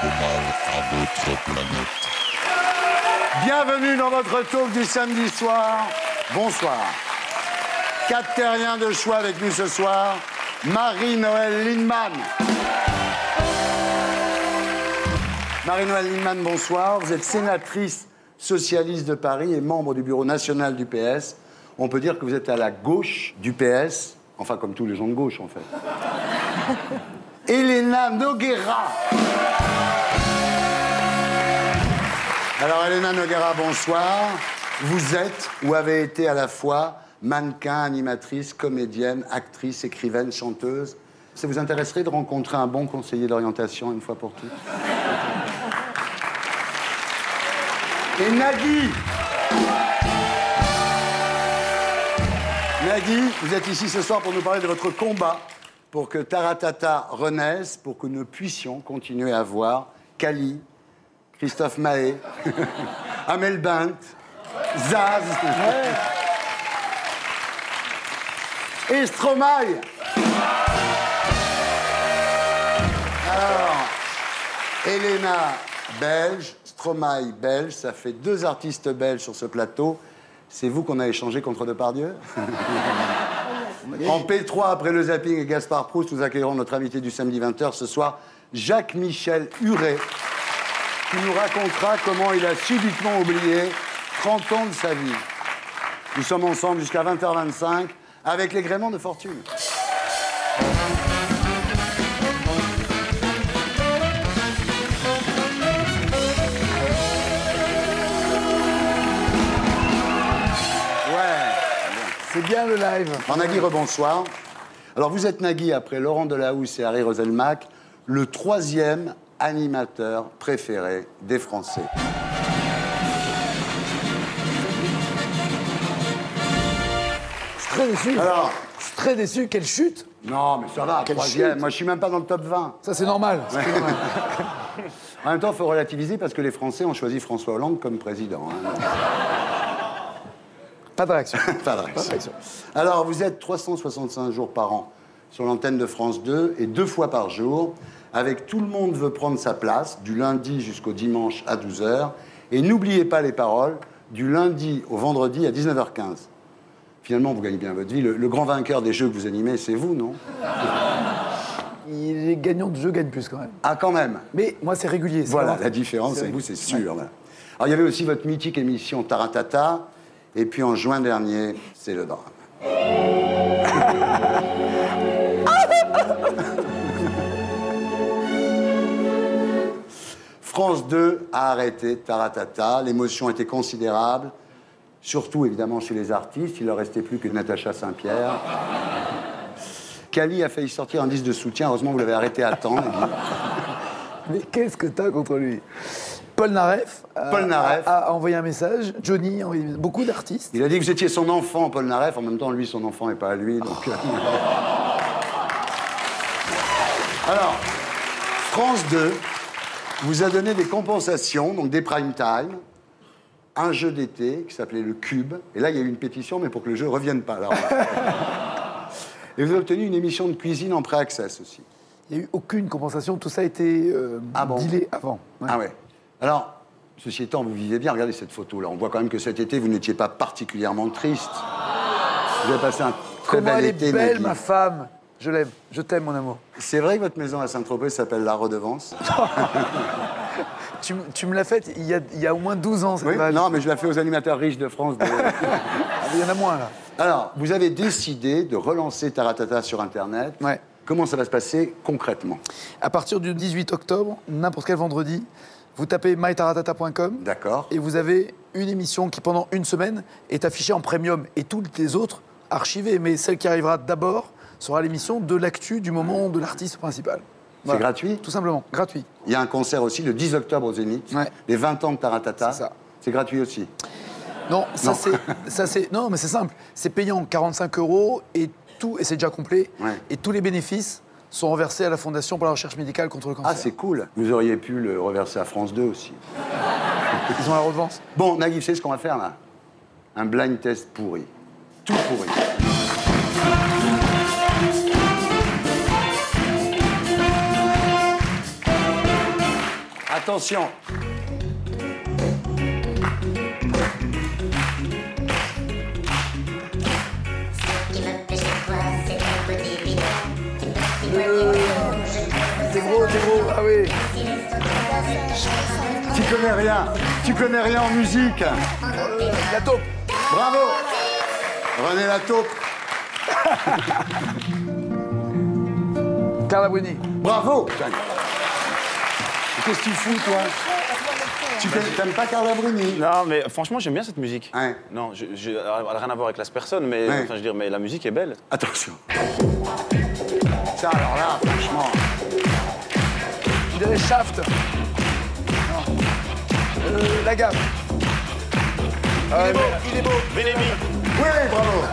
de mal à votre planète. Bienvenue dans votre talk du samedi soir. Bonsoir. 4 terriens de choix avec nous ce soir. Marie-Noëlle Lienemann. Marie-Noëlle Lienemann, bonsoir. Vous êtes sénatrice socialiste de Paris et membre du bureau national du PS. On peut dire que vous êtes à la gauche du PS. Enfin, comme tous les gens de gauche, en fait. Elena Noguera. Alors, Elena Noguera, bonsoir. Vous êtes ou avez été à la fois mannequin, animatrice, comédienne, actrice, écrivaine, chanteuse. Ça vous intéresserait de rencontrer un bon conseiller d'orientation une fois pour toutes? Et Nagui. Nagui, vous êtes ici ce soir pour nous parler de votre combat pour que Taratata renaisse, pour que nous puissions continuer à voir Kali, Christophe Maé, Amel Bent, Zaz, et Stromae. Alors, Elena, belge, Stromae, belge, ça fait 2 artistes belges sur ce plateau. C'est vous qu'on a échangé contre Depardieu? En P3, après le zapping et Gaspard Proust, nous accueillerons notre invité du samedi 20h ce soir, Jacques-Michel Huret, qui nous racontera comment il a subitement oublié 30 ans de sa vie. Nous sommes ensemble jusqu'à 20h25 avec les gréements de fortune. C'est bien le live. Nagui, rebonsoir. Alors, vous êtes Nagui, après Laurent Delahousse et Harry Roselmack, le 3e animateur préféré des Français. Je suis très déçu. Alors, je suis très déçu. Quelle chute. Non, mais ça va, Quelle 3e. chute. Moi, je suis même pas dans le top 20. Ça, c'est normal. Normal. En même temps, il faut relativiser parce que les Français ont choisi François Hollande comme président. Hein. Pas de réaction. Pas de réaction. Alors, vous êtes 365 jours par an sur l'antenne de France 2 et 2 fois par jour, avec Tout le monde veut prendre sa place, du lundi jusqu'au dimanche à 12h. Et n'oubliez pas les paroles, du lundi au vendredi à 19h15. Finalement, vous gagnez bien votre vie. Le grand vainqueur des jeux que vous animez, c'est vous, non? Les gagnants de jeu gagnent plus, quand même. Ah, quand même. Mais moi, c'est régulier. Voilà, la différence, c'est vous, c'est sûr. Là. Alors, il y avait aussi votre mythique émission Taratata. Et puis, en juin dernier, c'est le drame. France 2 a arrêté Taratata. L'émotion était considérable. Surtout, évidemment, chez les artistes. Il ne leur restait plus que Natacha Saint-Pierre. Kali a failli sortir un disque de soutien. Heureusement, vous l'avez arrêté à temps. Mais qu'est-ce que t'as contre lui? Paul Naref a envoyé un message. Johnny a envoyé beaucoup d'artistes. Il a dit que vous étiez son enfant, Paul Naref. En même temps, lui, son enfant n'est pas à lui. Donc... Alors, France 2 vous a donné des compensations, donc des prime time, un jeu d'été qui s'appelait le Cube. Et là, il y a eu une pétition, mais pour que le jeu ne revienne pas. Alors... Et vous avez obtenu une émission de cuisine en pré-access aussi. Il n'y a eu aucune compensation. Tout ça a été dealé avant. Ouais. Ah ouais. Alors, ceci étant, vous vivez bien. Regardez cette photo-là. On voit quand même que cet été, vous n'étiez pas particulièrement triste. Vous avez passé un très bel été. Elle est belle, Nagui. ma femme. Je l'aime. Je t'aime, mon amour. C'est vrai que votre maison à Saint-Tropez s'appelle La Redevance? Tu me l'as faite il y a au moins 12 ans, cette Oui, vanne. non, mais je la fais aux animateurs riches de France. Il y en a moins, là. Alors, vous avez décidé de relancer Taratata sur Internet. Ouais. Comment ça va se passer concrètement? À partir du 18 octobre, n'importe quel vendredi, vous tapez mytaratata.com. D'accord. Et vous avez une émission qui, pendant une semaine, est affichée en premium. Et toutes les autres, archivées. Mais celle qui arrivera d'abord sera l'émission de l'actu du moment de l'artiste principal. C'est gratuit? Tout simplement, gratuit. Il y a un concert aussi le 10 octobre au Zénith. Ouais. Les 20 ans de Taratata. C'est ça. C'est gratuit aussi. Non, non, mais c'est simple. C'est payant 45 € et c'est déjà complet. Ouais. Et tous les bénéfices sont reversés à la Fondation pour la recherche médicale contre le cancer. Ah, c'est cool. Vous auriez pu le reverser à France 2 aussi. Ils ont la redevance. Bon, Nagui, vous savez ce qu'on va faire là? Un blind test pourri. Tout pourri. Attention. T'es gros, ah oui. Tu connais rien en musique. La taupe. Bravo. René la taupe. Carla Bruni. Bravo. Qu'est-ce que tu fous, toi? T'aimes pas Carla Bruni? Non, mais franchement, j'aime bien cette musique. Ouais. Non, elle n'a rien à voir avec la personne, mais Ouais. enfin, je veux dire, mais la musique est belle. Attention. Ça, alors là, franchement... Je dirais Shaft. Non. La gamme. Il est beau. Bénémi, Oui, bravo.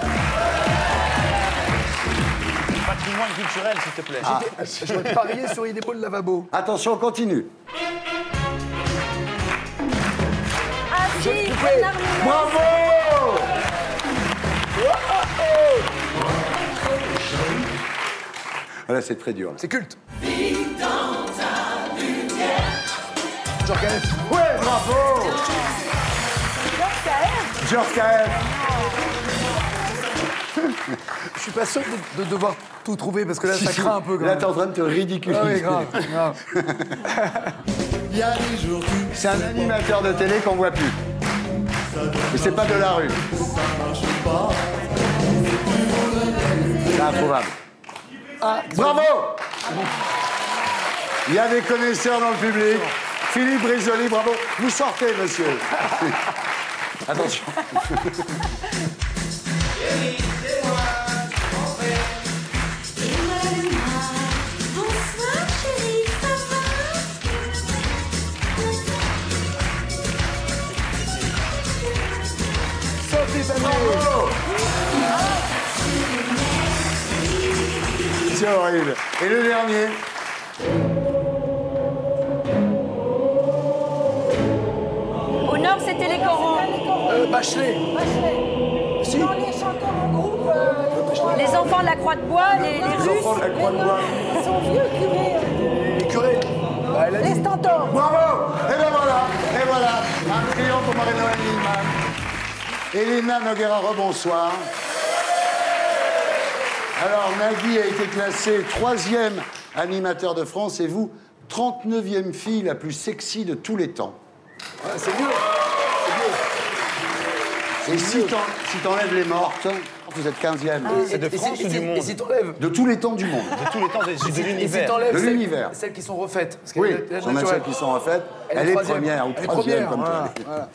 patrimoine culturel, s'il te plaît. J'aurais parié sur Il est beau le lavabo. Attention, on continue. Ah si, Bernard Minet. Bravo. Voilà, c'est très dur. Là. C'est culte. Georges Caef. Ouais, bravo. Georges Caef. Je suis pas sûr de devoir tout trouver parce que là, ça Si, craint un peu quand Là, même. t'es en train de te ridiculiser. Ah oui, grave. C'est un animateur de télé qu'on voit plus. Mais c'est pas de la rue. C'est introuvable. Ah, Bravo. Il y a des connaisseurs dans le public. Philippe Brisoli, bravo. Vous sortez, monsieur. Attention. Bonsoir chérie, ça va? Sophie Samuel. C'est horrible. Et le dernier? Au nord, c'était les corons. Bachelet. Si. Les enfants de la Croix de Bois, les Les Russes. enfants de la Croix de Bois. Ils sont vieux curés. Les curés. Bah, elle a dit. Les stentors. Bravo. Et ben voilà. Et voilà. Un triomphe pour Marie-Noël Lilleman. Elena Noguera, rebonsoir. Alors, Nagui a été classé 3e animateur de France et vous, 39e fille la plus sexy de tous les temps. Ah, c'est mieux. Et si t'enlèves les mortes, vous êtes 15e. C'est de France ou du monde? Et si t'enlèves De tous les temps du monde. De tous les temps de Et si l'univers. t'enlèves De celles- l'univers. Celles qui sont refaites. Parce Oui, qu'elle est il y en a naturelle. celles qui sont refaites. Elle Elle est troisième. première ou Elle est troisième, première, comme voilà, toi. voilà.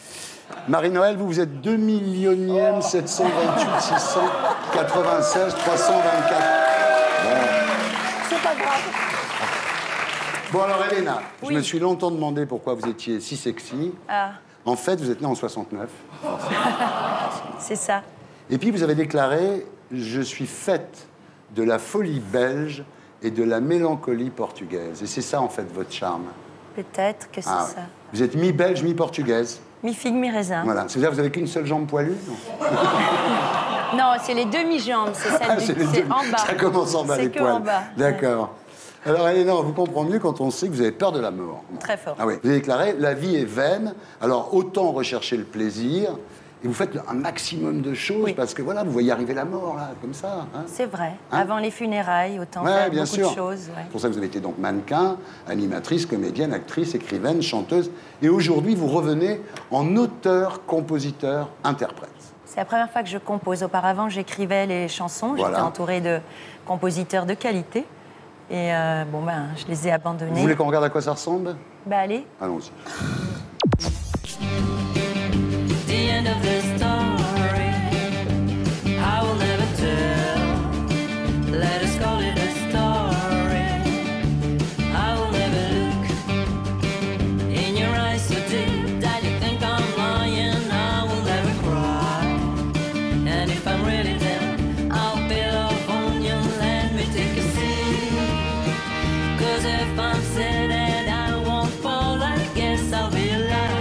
Marie-Noël, vous êtes 2 728 696 324. C'est pas grave. Bon, alors, Elena, je Oui. me suis longtemps demandé pourquoi vous étiez si sexy. Ah, En fait, vous êtes née en 69. c'est ça. Et puis, vous avez déclaré « Je suis faite de la folie belge et de la mélancolie portugaise ». Et c'est ça, en fait, votre charme. Peut-être que c'est Ah, ça. vous êtes mi-belge, mi-portugaise. Mi-figue, mi-raisin. Voilà. C'est-à-dire que vous avez qu'une seule jambe poilue? Non. Non, c'est les demi-jambes, c'est celle Ah, du... c'est les C'est deux- en bas. Ça commence en bas, les C'est que poils. en bas. D'accord. Alors, Elena, on vous comprend mieux quand on sait que vous avez peur de la mort. Très fort. Ah oui. Vous avez déclaré, la vie est vaine, alors autant rechercher le plaisir, et vous faites un maximum de choses, Oui. parce que voilà, vous voyez arriver la mort, là, comme ça. Hein. C'est vrai. Hein? Avant les funérailles, autant Ouais, faire bien beaucoup sûr. de choses. Ouais. C'est pour ça que vous avez été donc mannequin, animatrice, comédienne, actrice, écrivaine, chanteuse, et aujourd'hui, vous revenez en auteur, compositeur, interprète. C'est la première fois que je compose. Auparavant, j'écrivais les chansons. Voilà. J'étais entourée de compositeurs de qualité. Et bon, ben, je les ai abandonnés. Vous voulez qu'on regarde à quoi ça ressemble? Ben, allez. Allons-y. The end of the story I will never tell. Let us call it a story. I will never look in your eyes so deep that you think I'm lying. I will never cry. And if I'm really down, I'll peel off on you. Let me take a seat. 'Cause if I'm sad and I won't fall, I guess I'll be alive.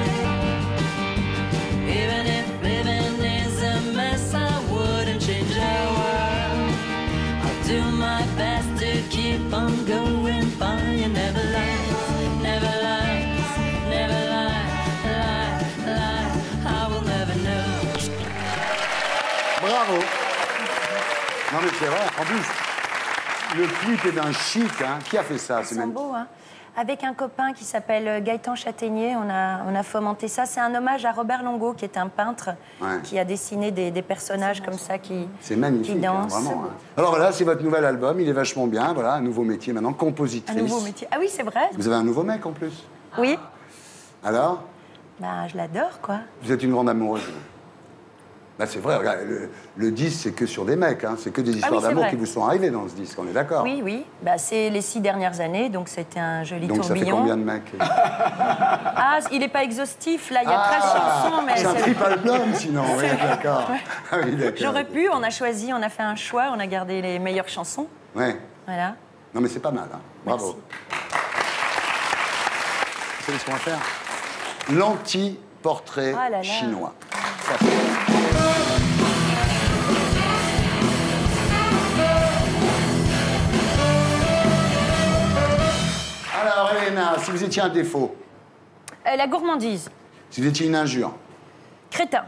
bravo. Non, mais c'est vrai. En plus, le clip est d'un chic. Hein. Qui a fait ça? C'est beau, hein. Avec un copain qui s'appelle Gaëtan Châtaignier, on a fomenté ça. C'est un hommage à Robert Longo, qui est un peintre qui a dessiné des personnages comme ça qui C'est magnifique, qui dansent. vraiment. Hein. Alors voilà, c'est votre nouvel album, il est vachement bien. Voilà, un nouveau métier maintenant, Un compositrice. nouveau métier. Ah oui, c'est vrai. Vous avez un nouveau mec en plus. Oui. Alors, Ben, je l'adore, quoi. vous êtes une grande amoureuse. Bah, c'est vrai, regarde, le disque, c'est que sur des mecs, hein. C'est que des histoires oui, c'est d'amour vrai. qui vous sont arrivées dans ce disque, on est d'accord? Oui, oui. Bah, c'est les 6 dernières années, donc c'était un joli Donc ça fait tourbillon. combien de mecs? Ah, il n'est pas exhaustif, là, il y a 13 chansons, mais C'est un triple album, sinon, oui, d'accord. Ah oui, d'accord. J'aurais pu, on a fait un choix, on a gardé les meilleures chansons. Ouais. Voilà. Non, mais c'est pas mal, hein. Bravo. Vous savez ce qu'on va faire? L'anti-portrait Oh là là. chinois. Alors, Elena, si vous étiez un défaut, La gourmandise. si vous étiez une injure, Crétin.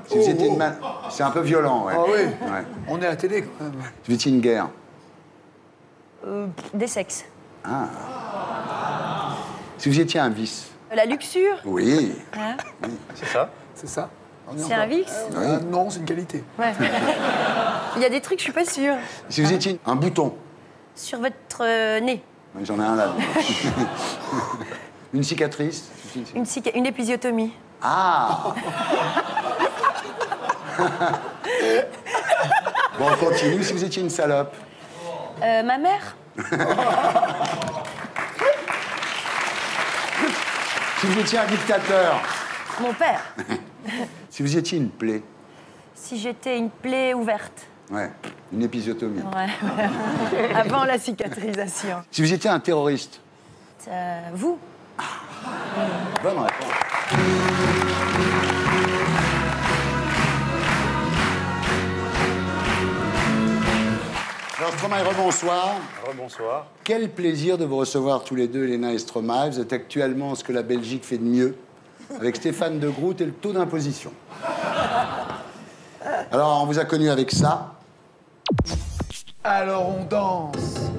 si vous étiez une mal... C'est un peu violent, ouais. Ah oui, Ouais. on est à la télé quand même. Si vous étiez une guerre. Des sexes. Si vous étiez un vice. La luxure. Oui. Hein. C'est ça? C'est ça. On est C'est un vice. Non, c'est une qualité. Ouais. Il y a des trucs, je suis pas sûre. Si vous étiez un bouton. Sur votre nez. Ouais, j'en ai un là. Une cicatrice. Une épisiotomie. Ah. Bon, on continue. Si vous étiez une salope. Ma mère. Si vous étiez un dictateur. Mon père. Si vous étiez une plaie. Si j'étais une plaie ouverte. Ouais, une épisiotomie. Ouais. Avant la cicatrisation. Si vous étiez un terroriste. Vous. Bonne réponse. Alors, Stromae, rebonsoir. Rebonsoir. Quel plaisir de vous recevoir tous les deux, Elena et Stromae. Vous êtes actuellement ce que la Belgique fait de mieux, avec Stéphane de Groot et le taux d'imposition. Alors, on vous a connu avec ça. Alors on danse.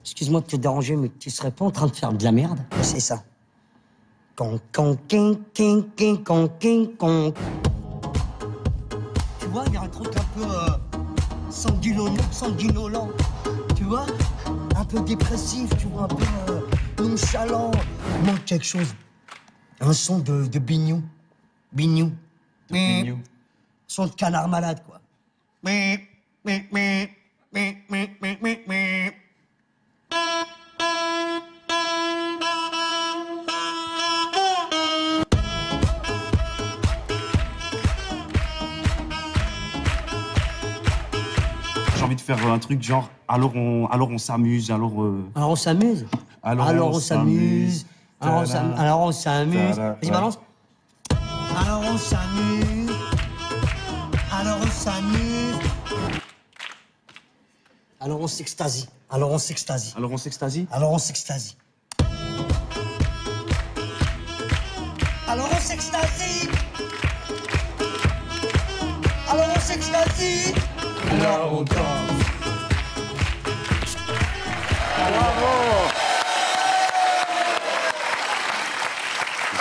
Excuse-moi de te déranger, mais tu serais pas en train de faire de la merde? C'est ça. Con. Tu vois, il y a un truc un peu sanguinolent, tu vois? Un peu dépressif, tu vois, un peu nonchalant. Il manque quelque chose. Un son de bignou. Bignou. Son de canard malade, quoi. J'ai envie de faire un truc genre alors on s'amuse, Alors on s'amuse. Alors on s'amuse. Alors on s'amuse. Vas-y, balance. Alors on s'amuse. Alors on s'amuse. Alors on s'extasie. Alors on s'extasie. Alors on s'extasie. Alors on s'extasie. Alors on s'extasie. Alors on s'extasie. Alors on danse.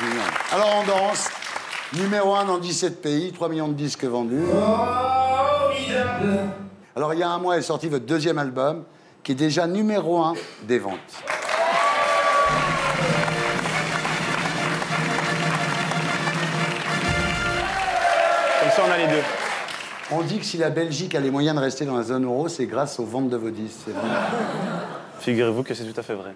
Génial. Alors, on danse. Numéro 1 dans 17 pays, 3 millions de disques vendus. Alors, il y a un mois est sorti votre deuxième album, qui est déjà numéro 1 des ventes. Comme ça, on a les deux. On dit que si la Belgique a les moyens de rester dans la zone euro, c'est grâce aux ventes de vos disques. C'est vrai. Figurez-vous que c'est tout à fait vrai.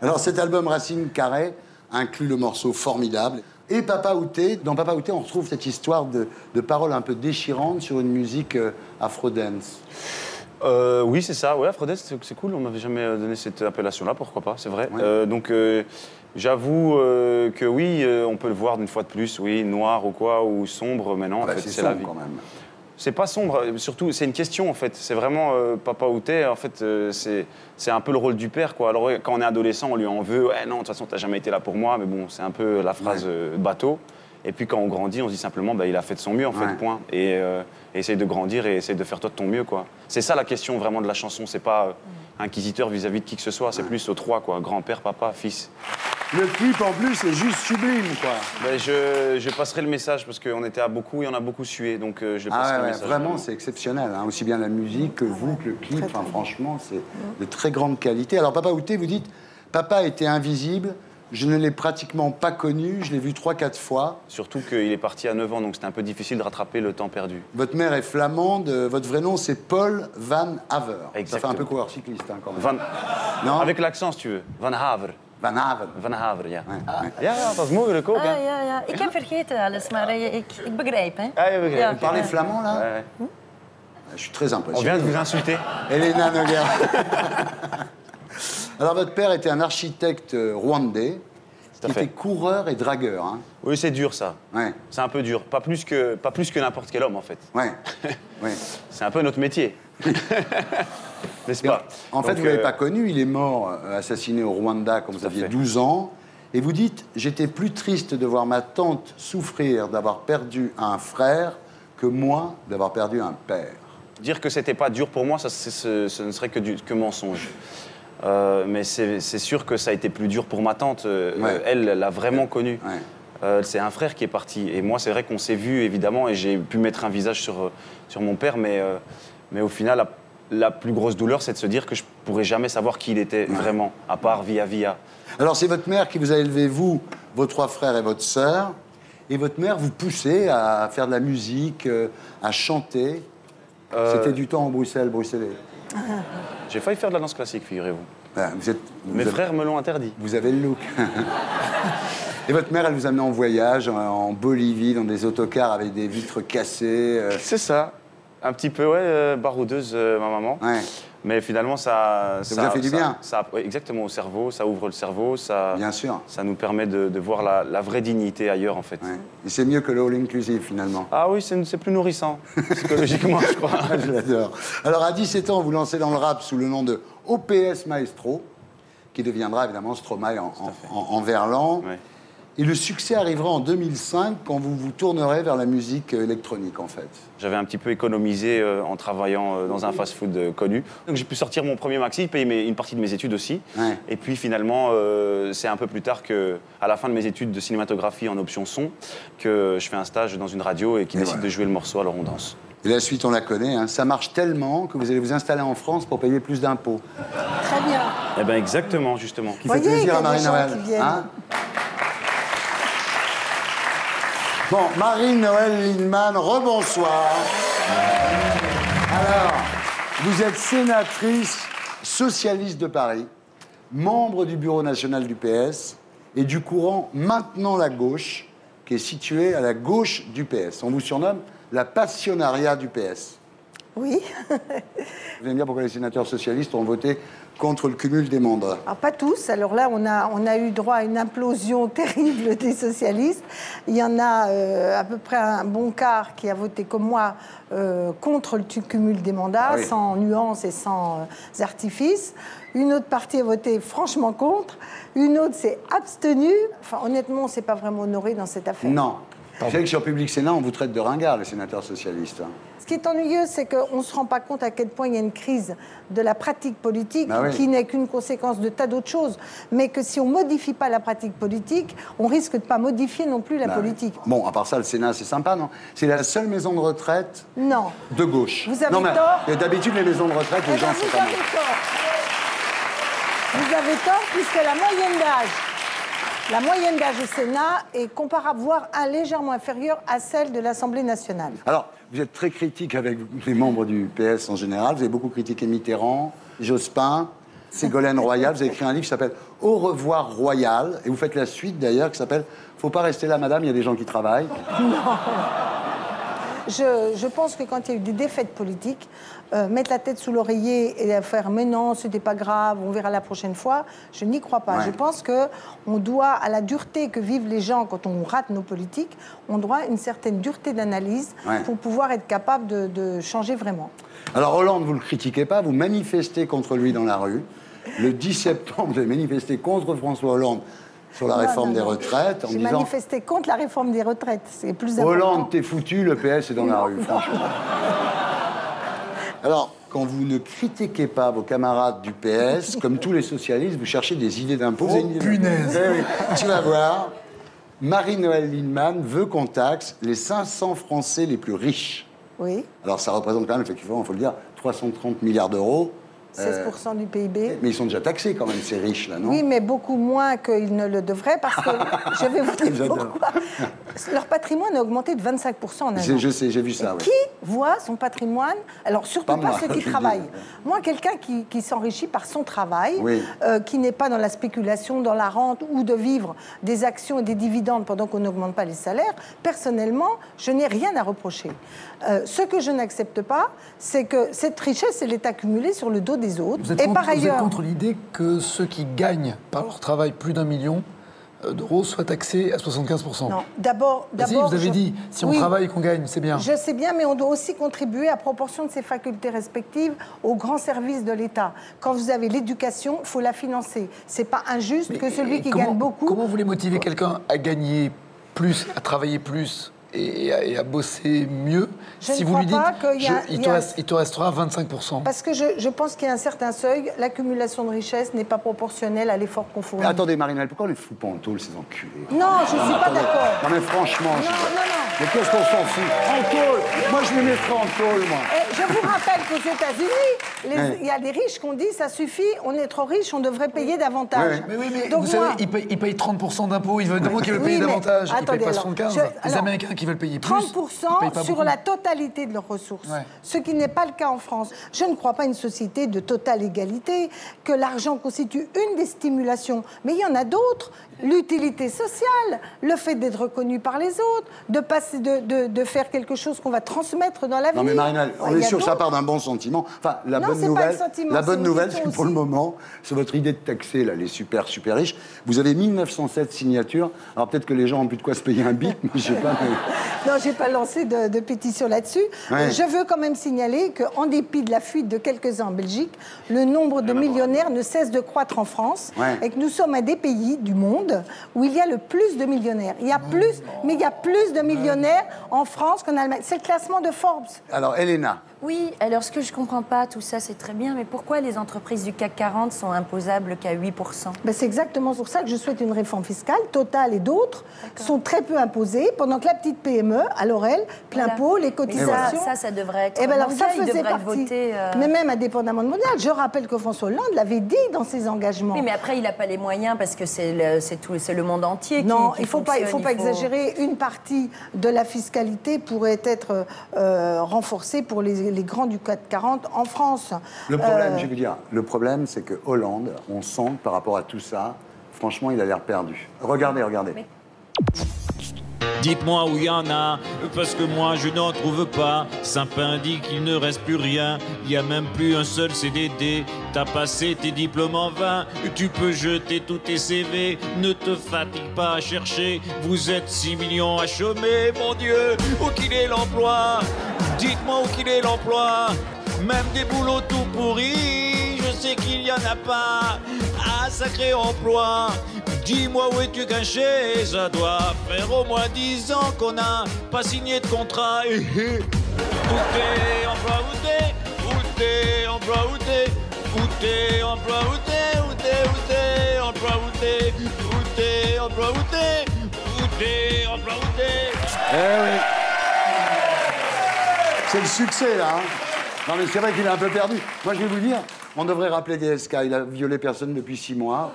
Alors, cet album Racine Carrée inclut le morceau Formidable. Et Papa Outé. Dans Papa Outé, on retrouve cette histoire de paroles un peu déchirantes sur une musique afro-dance. Oui, c'est ça. Ouais, Aphrodite, c'est cool. On m'avait jamais donné cette appellation-là. Pourquoi pas? C'est vrai. Ouais. Donc, j'avoue que oui, on peut le voir d'une fois de plus. Oui, noir ou quoi, ou sombre. Mais non, en Bah, fait, c'est c'est la sombre, vie. quand même. C'est pas sombre, surtout c'est une question en fait. C'est vraiment papa où t'es, en fait c'est un peu le rôle du père quoi. Alors quand on est adolescent, on lui en veut, ouais non de toute façon t'as jamais été là pour moi, mais bon c'est un peu la phrase bateau. Et puis quand on grandit, on se dit simplement bah, il a fait de son mieux en fait, point. Et essaye de grandir et essaye de faire toi de ton mieux quoi. C'est ça la question vraiment de la chanson, c'est pas inquisiteur vis-à-vis de qui que ce soit, c'est plus aux trois quoi, grand-père, papa, fils. Le clip en plus est juste sublime quoi. Ben, je passerai le message parce qu'on était à beaucoup et on a beaucoup sué, donc je passerai le message. Vraiment, c'est exceptionnel. Hein. Aussi bien la musique que vous, que le clip. Enfin, franchement, c'est de très grande qualité. Alors, Papa Outé, vous dites, papa était invisible. Je ne l'ai pratiquement pas connu. Je l'ai vu 3-4 fois. Surtout qu'il est parti à 9 ans, donc c'était un peu difficile de rattraper le temps perdu. Votre mère est flamande. Votre vrai nom, c'est Paul Van Haver. Exactement. Ça fait un peu coureur cycliste, hein, quand même. Non Avec l'accent, si tu veux. Van Haver. Van Haver. Van Haver, ja. Ja, dat is moeilijk ook, hè? Ja. Ik heb vergeten alles, maar ik begrijp. Hè? Ah, je begrijpt. Vous parlez flamand, là Ouais. Je suis très On impressionné. vient de vous insulter. Elena Noguer. Alors, votre père était un architecte rwandais qui fait. était coureur et dragueur. Hein. Oui, c'est dur, ça. Ouais, C'est un peu dur. Pas plus que n'importe quel homme, en fait. ouais, ouais. C'est un peu notre métier. N'est-ce pas? En fait, Donc, vous ne l'avez pas connu. Il est mort, assassiné au Rwanda quand vous aviez 12 ans. Et vous dites, j'étais plus triste de voir ma tante souffrir d'avoir perdu un frère que moi d'avoir perdu un père. Dire que c'était pas dur pour moi, ce ne serait que mensonge. Mais c'est sûr que ça a été plus dur pour ma tante. Elle l'a vraiment connu. Ouais. C'est un frère qui est parti. Et moi, c'est vrai qu'on s'est vu, évidemment, et j'ai pu mettre un visage sur mon père. Mais au final, la plus grosse douleur, c'est de se dire que je ne pourrais jamais savoir qui il était vraiment, à part via. Alors, c'est votre mère qui vous a élevé, vous, vos 3 frères et votre sœur. Et votre mère vous poussait à faire de la musique, à chanter. C'était du temps en bruxellais. J'ai failli faire de la danse classique, figurez-vous. Ben, Mes frères me l'ont interdit. Vous avez le look. Et votre mère, elle vous amenait en voyage, en Bolivie, dans des autocars avec des vitres cassées. C'est ça. Un petit peu, ouais, baroudeuse, ma maman. Ouais. Mais finalement, ça vous a fait du bien. Ouais, exactement, au cerveau, ça ouvre le cerveau, ça, Bien sûr. ça nous permet de voir la vraie dignité ailleurs, en fait. Ouais. Et c'est mieux que le all inclusive, finalement. Ah oui, c'est plus nourrissant, psychologiquement, je crois. Je l'adore. Alors, à 17 ans, vous lancez dans le rap sous le nom de OPS Maestro, qui deviendra évidemment Stromae en verlan. Ouais. Et le succès arrivera en 2005, quand vous vous tournerez vers la musique électronique, en fait. J'avais un petit peu économisé en travaillant dans un fast-food connu. Donc j'ai pu sortir mon premier maxi, payer une partie de mes études aussi. Ouais. Et puis finalement, c'est un peu plus tard à la fin de mes études de cinématographie en option son, que je fais un stage dans une radio et qui décide de jouer le morceau, alors on danse. Et la suite, on la connaît. Hein. Ça marche tellement que vous allez vous installer en France pour payer plus d'impôts. Très bien. Eh bien exactement, justement. Qui fait Voyez, plaisir à il y a des gens Marie-Noël. qui viennent. Hein. Bon, Marie-Noël Lindemann, rebonsoir. Alors, vous êtes sénatrice socialiste de Paris, membre du bureau national du PS et du courant Maintenant la gauche, qui est situé à la gauche du PS. On vous surnomme la passionnariat du PS. Oui. Vous allez me dire pourquoi les sénateurs socialistes ont voté contre le cumul des mandats. Alors, pas tous. Alors là, on a eu droit à une implosion terrible des socialistes. Il y en a à peu près un bon quart qui a voté comme moi contre le cumul des mandats, sans nuance et sans artifice. Une autre partie a voté franchement contre. Une autre s'est abstenue. Enfin, honnêtement, on ne s'est pas vraiment honoré dans cette affaire. Non. Vous savez que sur Public Sénat, on vous traite de ringard, les sénateurs socialistes. Hein. Ce qui est ennuyeux, c'est qu'on ne se rend pas compte à quel point il y a une crise de la pratique politique qui n'est qu'une conséquence de tas d'autres choses. Mais que si on ne modifie pas la pratique politique, on risque de ne pas modifier non plus la politique. Bon, à part ça, le Sénat, c'est sympa, non? C'est la seule maison de retraite de gauche. Vous avez non, mais tort. d'habitude, les maisons de retraite, les gens, c'est vous pas avez tort. Vous avez tort, puisque la moyenne d'âge au Sénat est comparable, voire légèrement inférieure à celle de l'Assemblée nationale. Alors, vous êtes très critique avec les membres du PS en général. Vous avez beaucoup critiqué Mitterrand, Jospin, Ségolène Royal. Vous avez écrit un livre qui s'appelle « Au revoir Royal ». Et vous faites la suite, d'ailleurs, qui s'appelle « Faut pas rester là, madame, il y a des gens qui travaillent ». Non. Je pense que quand il y a eu des défaites politiques, mettre la tête sous l'oreiller et faire « mais non, c'était pas grave, on verra la prochaine fois », je n'y crois pas. Ouais. Je pense qu'on doit, à la dureté que vivent les gens quand on rate nos politiques, on doit une certaine dureté d'analyse pour pouvoir être capable de changer vraiment. Alors Hollande, vous ne le critiquez pas, vous manifestez contre lui dans la rue. Le 10 septembre, vous avez manifesté contre François Hollande sur la réforme des retraites en J'ai disant manifesté contre la réforme des retraites, c'est plus important. Hollande, t'es foutu, le PS est dans la rue, franchement. Alors, quand vous ne critiquez pas vos camarades du PS, comme tous les socialistes, vous cherchez des idées d'impôt. Oh, punaise. Oui, tu vas voir, Marie-Noëlle Lienemann veut qu'on taxe les 500 Français les plus riches. Oui, Alors, ça représente quand même, effectivement, il faut le dire, 330 milliards d'euros. 16% du PIB. Mais ils sont déjà taxés quand même, ces riches-là, non? Oui, mais beaucoup moins qu'ils ne le devraient, parce que je vais vous dire J'adore. pourquoi. Leur patrimoine a augmenté de 25% en un an. Je sais, j'ai vu ça, oui. Qui voit son patrimoine, alors surtout Pas pas, moi, ceux qui je dis. travaillent. Moi, quelqu'un qui s'enrichit par son travail, Oui. qui n'est pas dans la spéculation, dans la rente ou de vivre des actions et des dividendes pendant qu'on n'augmente pas les salaires, personnellement, je n'ai rien à reprocher. Ce que je n'accepte pas, c'est que cette richesse, elle est accumulée sur le dos des autres. Vous êtes, vous êtes contre l'idée que ceux qui gagnent par leur travail plus d'1 million d'euros soient taxés à 75%. Non, d'abord... Si, vous avez dit, si on Oui. travaille et qu'on gagne, c'est bien. Je sais bien, mais on doit aussi contribuer à proportion de ses facultés respectives au grand service de l'État. Quand vous avez l'éducation, il faut la financer. C'est pas injuste que celui qui gagne beaucoup... Comment vous voulez motiver quelqu'un à gagner plus, à travailler plus et à bosser mieux Je si ne vous lui dites crois pas qu'il y a- il te restera 25%? Parce que je pense qu'il y a un certain seuil, l'accumulation de richesse n'est pas proportionnelle à l'effort qu'on fournit. Mais attendez, Marie-Noëlle, pourquoi on les fout pas en tôle, ces enculés? Non, je ne suis pas d'accord. Non mais franchement, Non, je... non. Mais qu'est-ce qu'on s'en fout? En tôle. Moi, je les mettrais en tôle, moi. Et je vous rappelle qu'aux États-Unis, il y a des riches qu'on dit ça suffit, on est trop riche, on devrait payer davantage. Mais oui, mais Donc vous moi, savez, ils payent 30% d'impôts, ils veulent qui veulent Oui, payer mais davantage, ils attendez, payent pas alors, 75. Les alors, Américains qui veulent payer plus, 30% ils payent pas sur beaucoup. la totalité de leurs ressources, Ouais. ce qui n'est pas le cas en France. Je ne crois pas à une société de totale égalité, que l'argent constitue une des stimulations, mais il y en a d'autres. L'utilité sociale, le fait d'être reconnu par les autres, de passer, de faire quelque chose qu'on va transmettre dans la vie. Non mais Marie-Noëlle, on Il y est a sûr que ça d'autres. part d'un bon sentiment. Enfin, la Non, bonne c'est pas nouvelle, le sentiment, la c'est bonne une nouvelle, question c'est que pour le aussi. moment, c'est votre idée de taxer là, les super riches. Vous avez 1907 signatures. Alors peut-être que les gens ont plus de quoi se payer un bic, mais je sais pas. Mais... Non, j'ai pas lancé de pétition là-dessus. Ouais. Je veux quand même signaler qu'en dépit de la fuite de quelques-uns en Belgique, le nombre de millionnaires ne cesse de croître en France et que nous sommes un des pays du monde où il y a le plus de millionnaires. Il y a mais il y a plus de millionnaires en France qu'en Allemagne. C'est le classement de Forbes. Alors, Elena. Oui, alors ce que je comprends pas, tout ça c'est très bien, mais pourquoi les entreprises du CAC 40 sont imposables qu'à 8%? Ben, c'est exactement pour ça que je souhaite une réforme fiscale. Total et d'autres sont très peu imposées, pendant que la petite PME, alors elle, plein Voilà. pot, les Mais cotisations... ça devrait être Eh ben alors, ça mondial, ils faisait devraient le partie. voter. Mais même indépendamment de mondial. Je rappelle que François Hollande l'avait dit dans ses engagements. Oui, mais après, il n'a pas les moyens parce que c'est le monde entier Non, qui il faut pas exagérer. Une partie de la fiscalité pourrait être renforcée pour les grands du CAC 40 en France. Le problème, je vais vous dire, le problème, c'est que Hollande, on sent que par rapport à tout ça, franchement, il a l'air perdu. Regardez. Dites-moi où il y en a, parce que moi je n'en trouve pas. Sapin dit qu'il ne reste plus rien, il n'y a même plus un seul CDD. T'as passé tes diplômes en vain, tu peux jeter tous tes CV. Ne te fatigue pas à chercher, vous êtes 6 millions à chômer. Mon Dieu, où qu'il est l'emploi? Dites-moi où qu'il est l'emploi? Même des boulots tout pourris, je sais qu'il n'y en a pas. Ah, sacré emploi, dis-moi où es-tu caché? Ça doit faire au moins 10 ans qu'on n'a pas signé de contrat. Où t'es, emploi, où t'es? Où t'es, emploi, où t'es? Où t'es, emploi, où t'es? Où t'es, emploi, où t'es? Où t'es, emploi, où t'es? Où t'es, emploi, où t'es? Eh oui. C'est le succès, là. Hein. Non, mais c'est vrai qu'il est un peu perdu. Moi, je vais vous dire, on devrait rappeler DSK. Il a violé personne depuis 6 mois.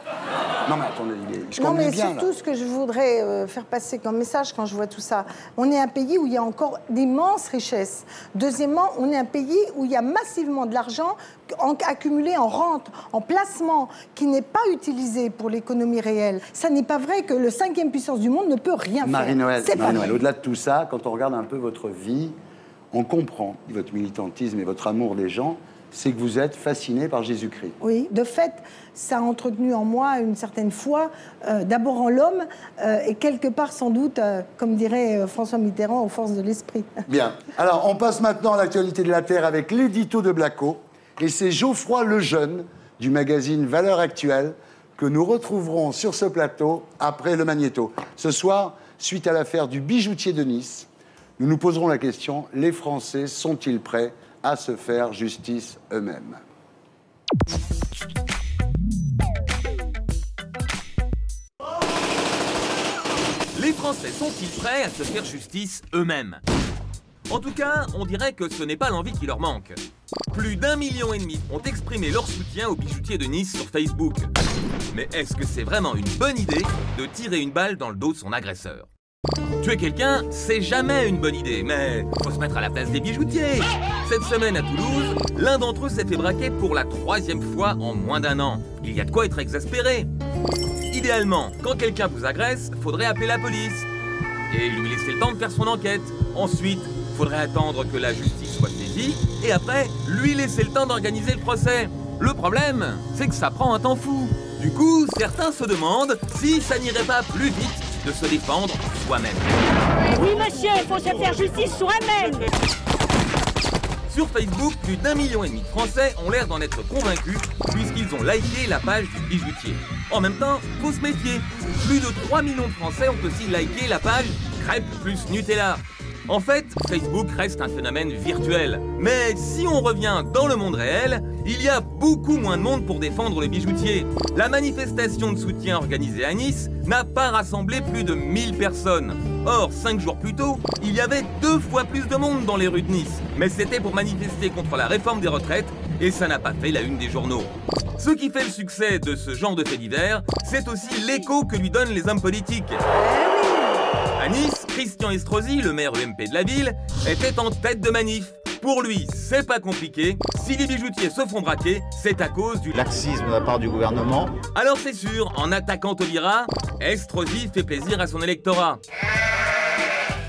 Non, mais attendez, il se Non, conduit mais bien, surtout, là. ce que je voudrais faire passer comme message quand je vois tout ça, on est un pays où il y a encore d'immenses richesses. Deuxièmement, on est un pays où il y a massivement de l'argent accumulé en rente, en placement, qui n'est pas utilisé pour l'économie réelle. Ça n'est pas vrai que le 5e puissance du monde ne peut rien faire. Marie-Noëlle, C'est pas vrai. au-delà de tout ça, quand on regarde un peu votre vie, on comprend votre militantisme et votre amour des gens, c'est que vous êtes fasciné par Jésus-Christ. Oui, de fait, ça a entretenu en moi une certaine foi, d'abord en l'homme, et quelque part sans doute, comme dirait François Mitterrand, aux forces de l'esprit. Bien. Alors, on passe maintenant à l'actualité de la Terre avec l'édito de Blacko. Et c'est Geoffroy Lejeune, du magazine Valeurs Actuelles, que nous retrouverons sur ce plateau après le Magnéto. Ce soir, suite à l'affaire du bijoutier de Nice, nous nous poserons la question, les Français sont-ils prêts à se faire justice eux-mêmes? Les Français sont-ils prêts à se faire justice eux-mêmes? En tout cas, on dirait que ce n'est pas l'envie qui leur manque. Plus d'1,5 million ont exprimé leur soutien au bijoutier de Nice sur Facebook. Mais est-ce que c'est vraiment une bonne idée de tirer une balle dans le dos de son agresseur? Tuer quelqu'un, c'est jamais une bonne idée, mais faut se mettre à la place des bijoutiers. Cette semaine à Toulouse, l'un d'entre eux s'est fait braquer pour la 3e fois en moins d'1 an. Il y a de quoi être exaspéré. Idéalement, quand quelqu'un vous agresse, faudrait appeler la police et lui laisser le temps de faire son enquête. Ensuite, faudrait attendre que la justice soit saisie et après, lui laisser le temps d'organiser le procès. Le problème, c'est que ça prend un temps fou. Du coup, certains se demandent si ça n'irait pas plus vite de se défendre soi-même. Oui, monsieur, il faut se faire justice soi-même. Sur Facebook, plus d'1,5 million de Français ont l'air d'en être convaincus puisqu'ils ont liké la page du bijoutier. En même temps, faut se méfier. Plus de 3 millions de Français ont aussi liké la page Crêpes plus Nutella. En fait, Facebook reste un phénomène virtuel. Mais si on revient dans le monde réel, il y a beaucoup moins de monde pour défendre le bijoutier. La manifestation de soutien organisée à Nice n'a pas rassemblé plus de 1000 personnes. Or, 5 jours plus tôt, il y avait 2 fois plus de monde dans les rues de Nice. Mais c'était pour manifester contre la réforme des retraites et ça n'a pas fait la une des journaux. Ce qui fait le succès de ce genre de fait divers, c'est aussi l'écho que lui donnent les hommes politiques. À Nice, Christian Estrosi, le maire UMP de la ville, était en tête de manif. Pour lui, c'est pas compliqué. Si les bijoutiers se font braquer, c'est à cause du laxisme de la part du gouvernement. Alors c'est sûr, en attaquant Taubira, Estrosi fait plaisir à son électorat.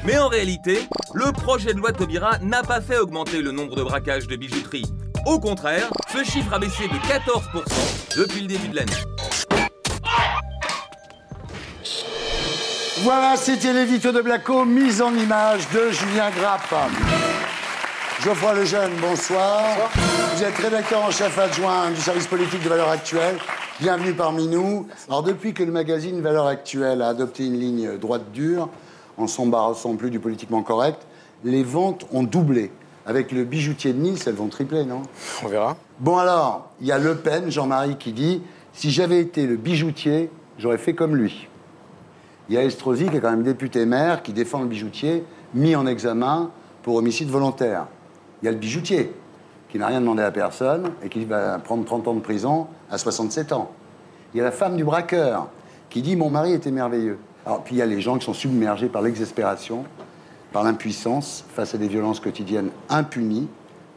Mais en réalité, le projet de loi Taubira n'a pas fait augmenter le nombre de braquages de bijouterie. Au contraire, ce chiffre a baissé de 14% depuis le début de l'année. Voilà, c'était l'édito de Blacko, mise en image de Julien Grappe. Geoffroy Lejeune, bonsoir. Bonsoir. Vous êtes rédacteur en chef adjoint du service politique de Valeurs Actuelles. Bienvenue parmi nous. Alors, depuis que le magazine Valeurs Actuelles a adopté une ligne droite dure, en s'embarrassant plus du politiquement correct, les ventes ont doublé. Avec le bijoutier de Nice, elles vont tripler, non? On verra. Bon alors, il y a Le Pen, Jean-Marie, qui dit « Si j'avais été le bijoutier, j'aurais fait comme lui ». Il y a Estrosi, qui est quand même député maire, qui défend le bijoutier, mis en examen pour homicide volontaire. Il y a le bijoutier, qui n'a rien demandé à personne et qui va prendre 30 ans de prison à 67 ans. Il y a la femme du braqueur, qui dit « Mon mari était merveilleux ». Alors, puis il y a les gens qui sont submergés par l'exaspération, par l'impuissance face à des violences quotidiennes impunies.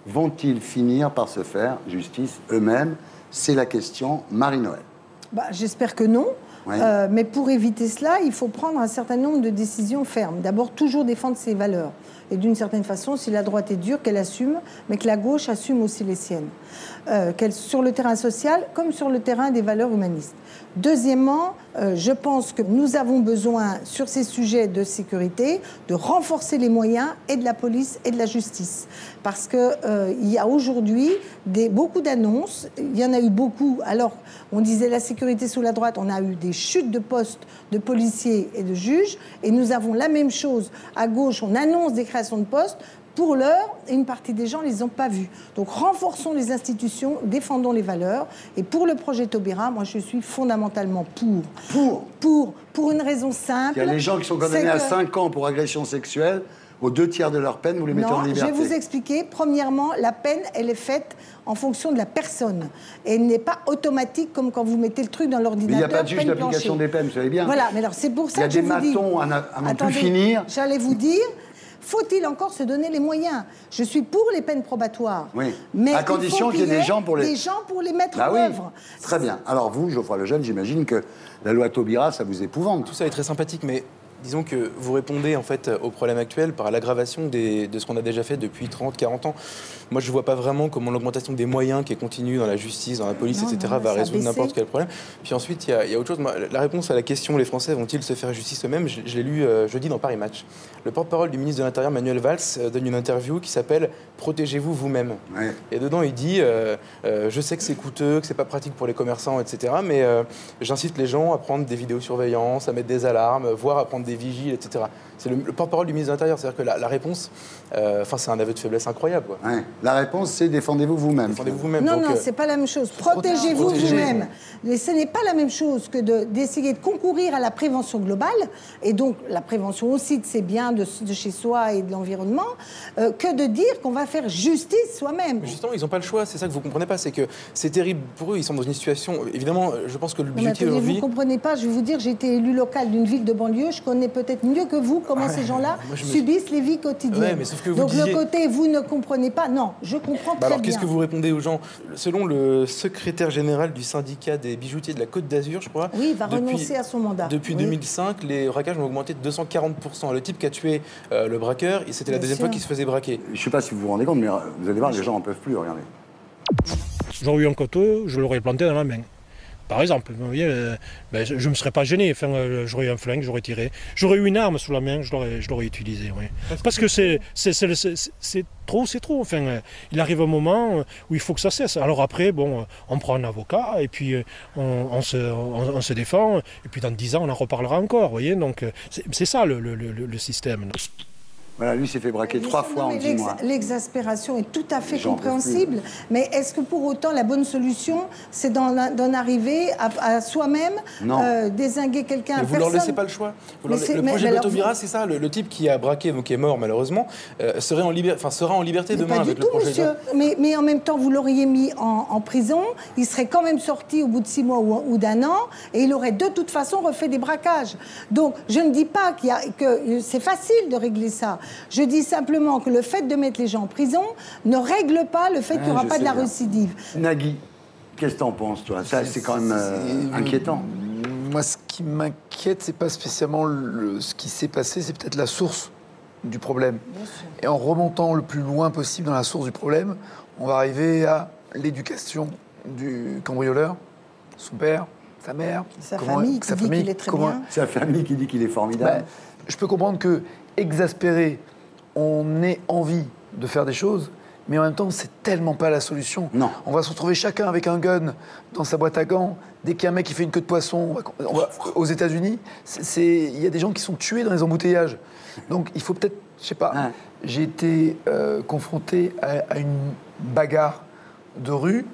Vont-ils finir par se faire justice eux-mêmes? C'est la question. Marie-Noël. J'espère que non. Oui. Mais pour éviter cela, il faut prendre un certain nombre de décisions fermes. D'abord, toujours défendre ses valeurs. Et d'une certaine façon, si la droite est dure, qu'elle assume, mais que la gauche assume aussi les siennes. Sur le terrain social, comme sur le terrain des valeurs humanistes. Deuxièmement, je pense que nous avons besoin, sur ces sujets de sécurité, de renforcer les moyens et de la police et de la justice. Parce qu'il y a aujourd'hui beaucoup d'annonces, il y en a eu beaucoup. Alors, on disait la sécurité sous la droite, on a eu des chutes de postes de policiers et de juges, et nous avons la même chose. À gauche, on annonce des créations de postes. Pour l'heure, une partie des gens ne les ont pas vus. Donc renforçons les institutions, défendons les valeurs. Et pour le projet Taubira, moi je suis fondamentalement pour une raison simple. Il y a les gens qui sont condamnés à 5 ans pour agression sexuelle. Aux 2 tiers de leur peine, vous les mettez en liberté. Je vais vous expliquer. Premièrement, la peine, elle est faite en fonction de la personne. Et elle n'est pas automatique comme quand vous mettez le truc dans l'ordinateur. Mais il n'y a pas de juge d'application des peines, vous savez bien. Voilà, mais alors c'est pour ça que je vous dis... Il y a des matons à n'en plus finir. J'allais vous dire... Faut-il encore se donner les moyens? Je suis pour les peines probatoires. Oui, mais à condition qu'il y ait des gens pour les... Des gens pour les mettre en œuvre. Très bien. Alors vous, Geoffroy Lejeune, j'imagine que la loi Taubira, ça vous épouvante. Tout ça est très sympathique, mais Disons que vous répondez en fait au problème actuel par l'aggravation de ce qu'on a déjà fait depuis 30, 40 ans. Moi, je ne vois pas vraiment comment l'augmentation des moyens qui est continue dans la justice, dans la police, etc., va résoudre n'importe quel problème. Puis ensuite, il y a autre chose. Moi, la réponse à la question, les Français vont-ils se faire justice eux-mêmes, je l'ai lu jeudi dans Paris Match. Le porte-parole du ministre de l'Intérieur, Manuel Valls, donne une interview qui s'appelle « Protégez-vous vous-même ». Et dedans, il dit je sais que c'est coûteux, que c'est pas pratique pour les commerçants, etc., mais j'incite les gens à prendre des vidéosurveillances, à mettre des alarmes, voire à prendre des vigiles, etc. C'est le porte-parole du ministre de l'Intérieur. C'est-à-dire que la réponse, c'est un aveu de faiblesse incroyable. Quoi. Ouais. La réponse, c'est défendez-vous vous-même. Défendez-vous vous-même. Non, non, c'est pas la même chose. Protégez-vous vous-même. Mais ce n'est pas la même chose que d'essayer de concourir à la prévention globale, et donc la prévention aussi de ses biens, de chez soi et de l'environnement, que de dire qu'on va faire justice soi-même. Mais justement, ils n'ont pas le choix. C'est ça que vous comprenez pas. C'est que c'est terrible pour eux. Ils sont dans une situation... Évidemment, je pense que le budget aujourd'hui... Vous ne comprenez pas. Je vais vous dire, j'ai été élu local d'une ville de banlieue. Je connais peut-être mieux que vous comment ces gens-là subissent les vies quotidiennes. Ouais, mais sauf que vous donc disiez... le côté, vous ne comprenez pas. Non, je comprends très bien. Alors qu'est-ce que vous répondez aux gens? Selon le secrétaire général du syndicat des bijoutiers de la Côte d'Azur, je crois... Oui, il va renoncer à son mandat. Depuis 2005, les braquages ont augmenté de 240%. Le type qui a tué le braqueur, c'était la deuxième fois qu'il se faisait braquer. Je ne sais pas si vous vous rendez compte, mais vous allez voir, les gens n'en peuvent plus, regardez. J'aurais eu un couteau, je l'aurais planté dans la main. Par exemple, vous voyez, je ne me serais pas gêné. Enfin, j'aurais eu un flingue, j'aurais tiré. J'aurais eu une arme sous la main, je l'aurais utilisée. Oui. Parce que c'est trop, c'est trop. Enfin, il arrive un moment où il faut que ça cesse. Alors après, bon, on prend un avocat et puis on se défend. Et puis dans 10 ans, on en reparlera encore. Vous voyez, donc c'est ça le système. Voilà, lui s'est fait braquer 3 fois en 10 mois. L'exaspération est tout à fait compréhensible, mais est-ce que pour autant la bonne solution, c'est d'en arriver à soi-même dézinguer quelqu'un? Mais vous ne leur laissez pas le choix. Le projet de Taubira, c'est ça. Le type qui a braqué, donc qui est mort malheureusement, sera en liberté demain avec le projet. Monsieur. Mais en même temps, vous l'auriez mis en prison, il serait quand même sorti au bout de 6 mois ou d'un an, et il aurait de toute façon refait des braquages. Donc, je ne dis pas que c'est facile de régler ça. Je dis simplement que le fait de mettre les gens en prison ne règle pas le fait qu'il n'y aura pas de la récidive. Nagui, qu'est-ce que t'en penses, toi? Ça, c'est quand même inquiétant. Moi, ce qui m'inquiète, c'est pas spécialement ce qui s'est passé, c'est peut-être la source du problème. Et en remontant le plus loin possible dans la source du problème, on va arriver à l'éducation du cambrioleur, son père, sa mère, sa famille qui dit qu'il est très bien. Sa famille qui dit qu'il est formidable. Je peux comprendre que exaspéré, on ait envie de faire des choses, mais en même temps, c'est tellement pas la solution. Non. On va se retrouver chacun avec un gun dans sa boîte à gants. Dès qu'il y a un mec qui fait une queue de poisson, aux États-Unis, il y a des gens qui sont tués dans les embouteillages. Donc, il faut peut-être, je sais pas. J'ai été confronté à une bagarre de rue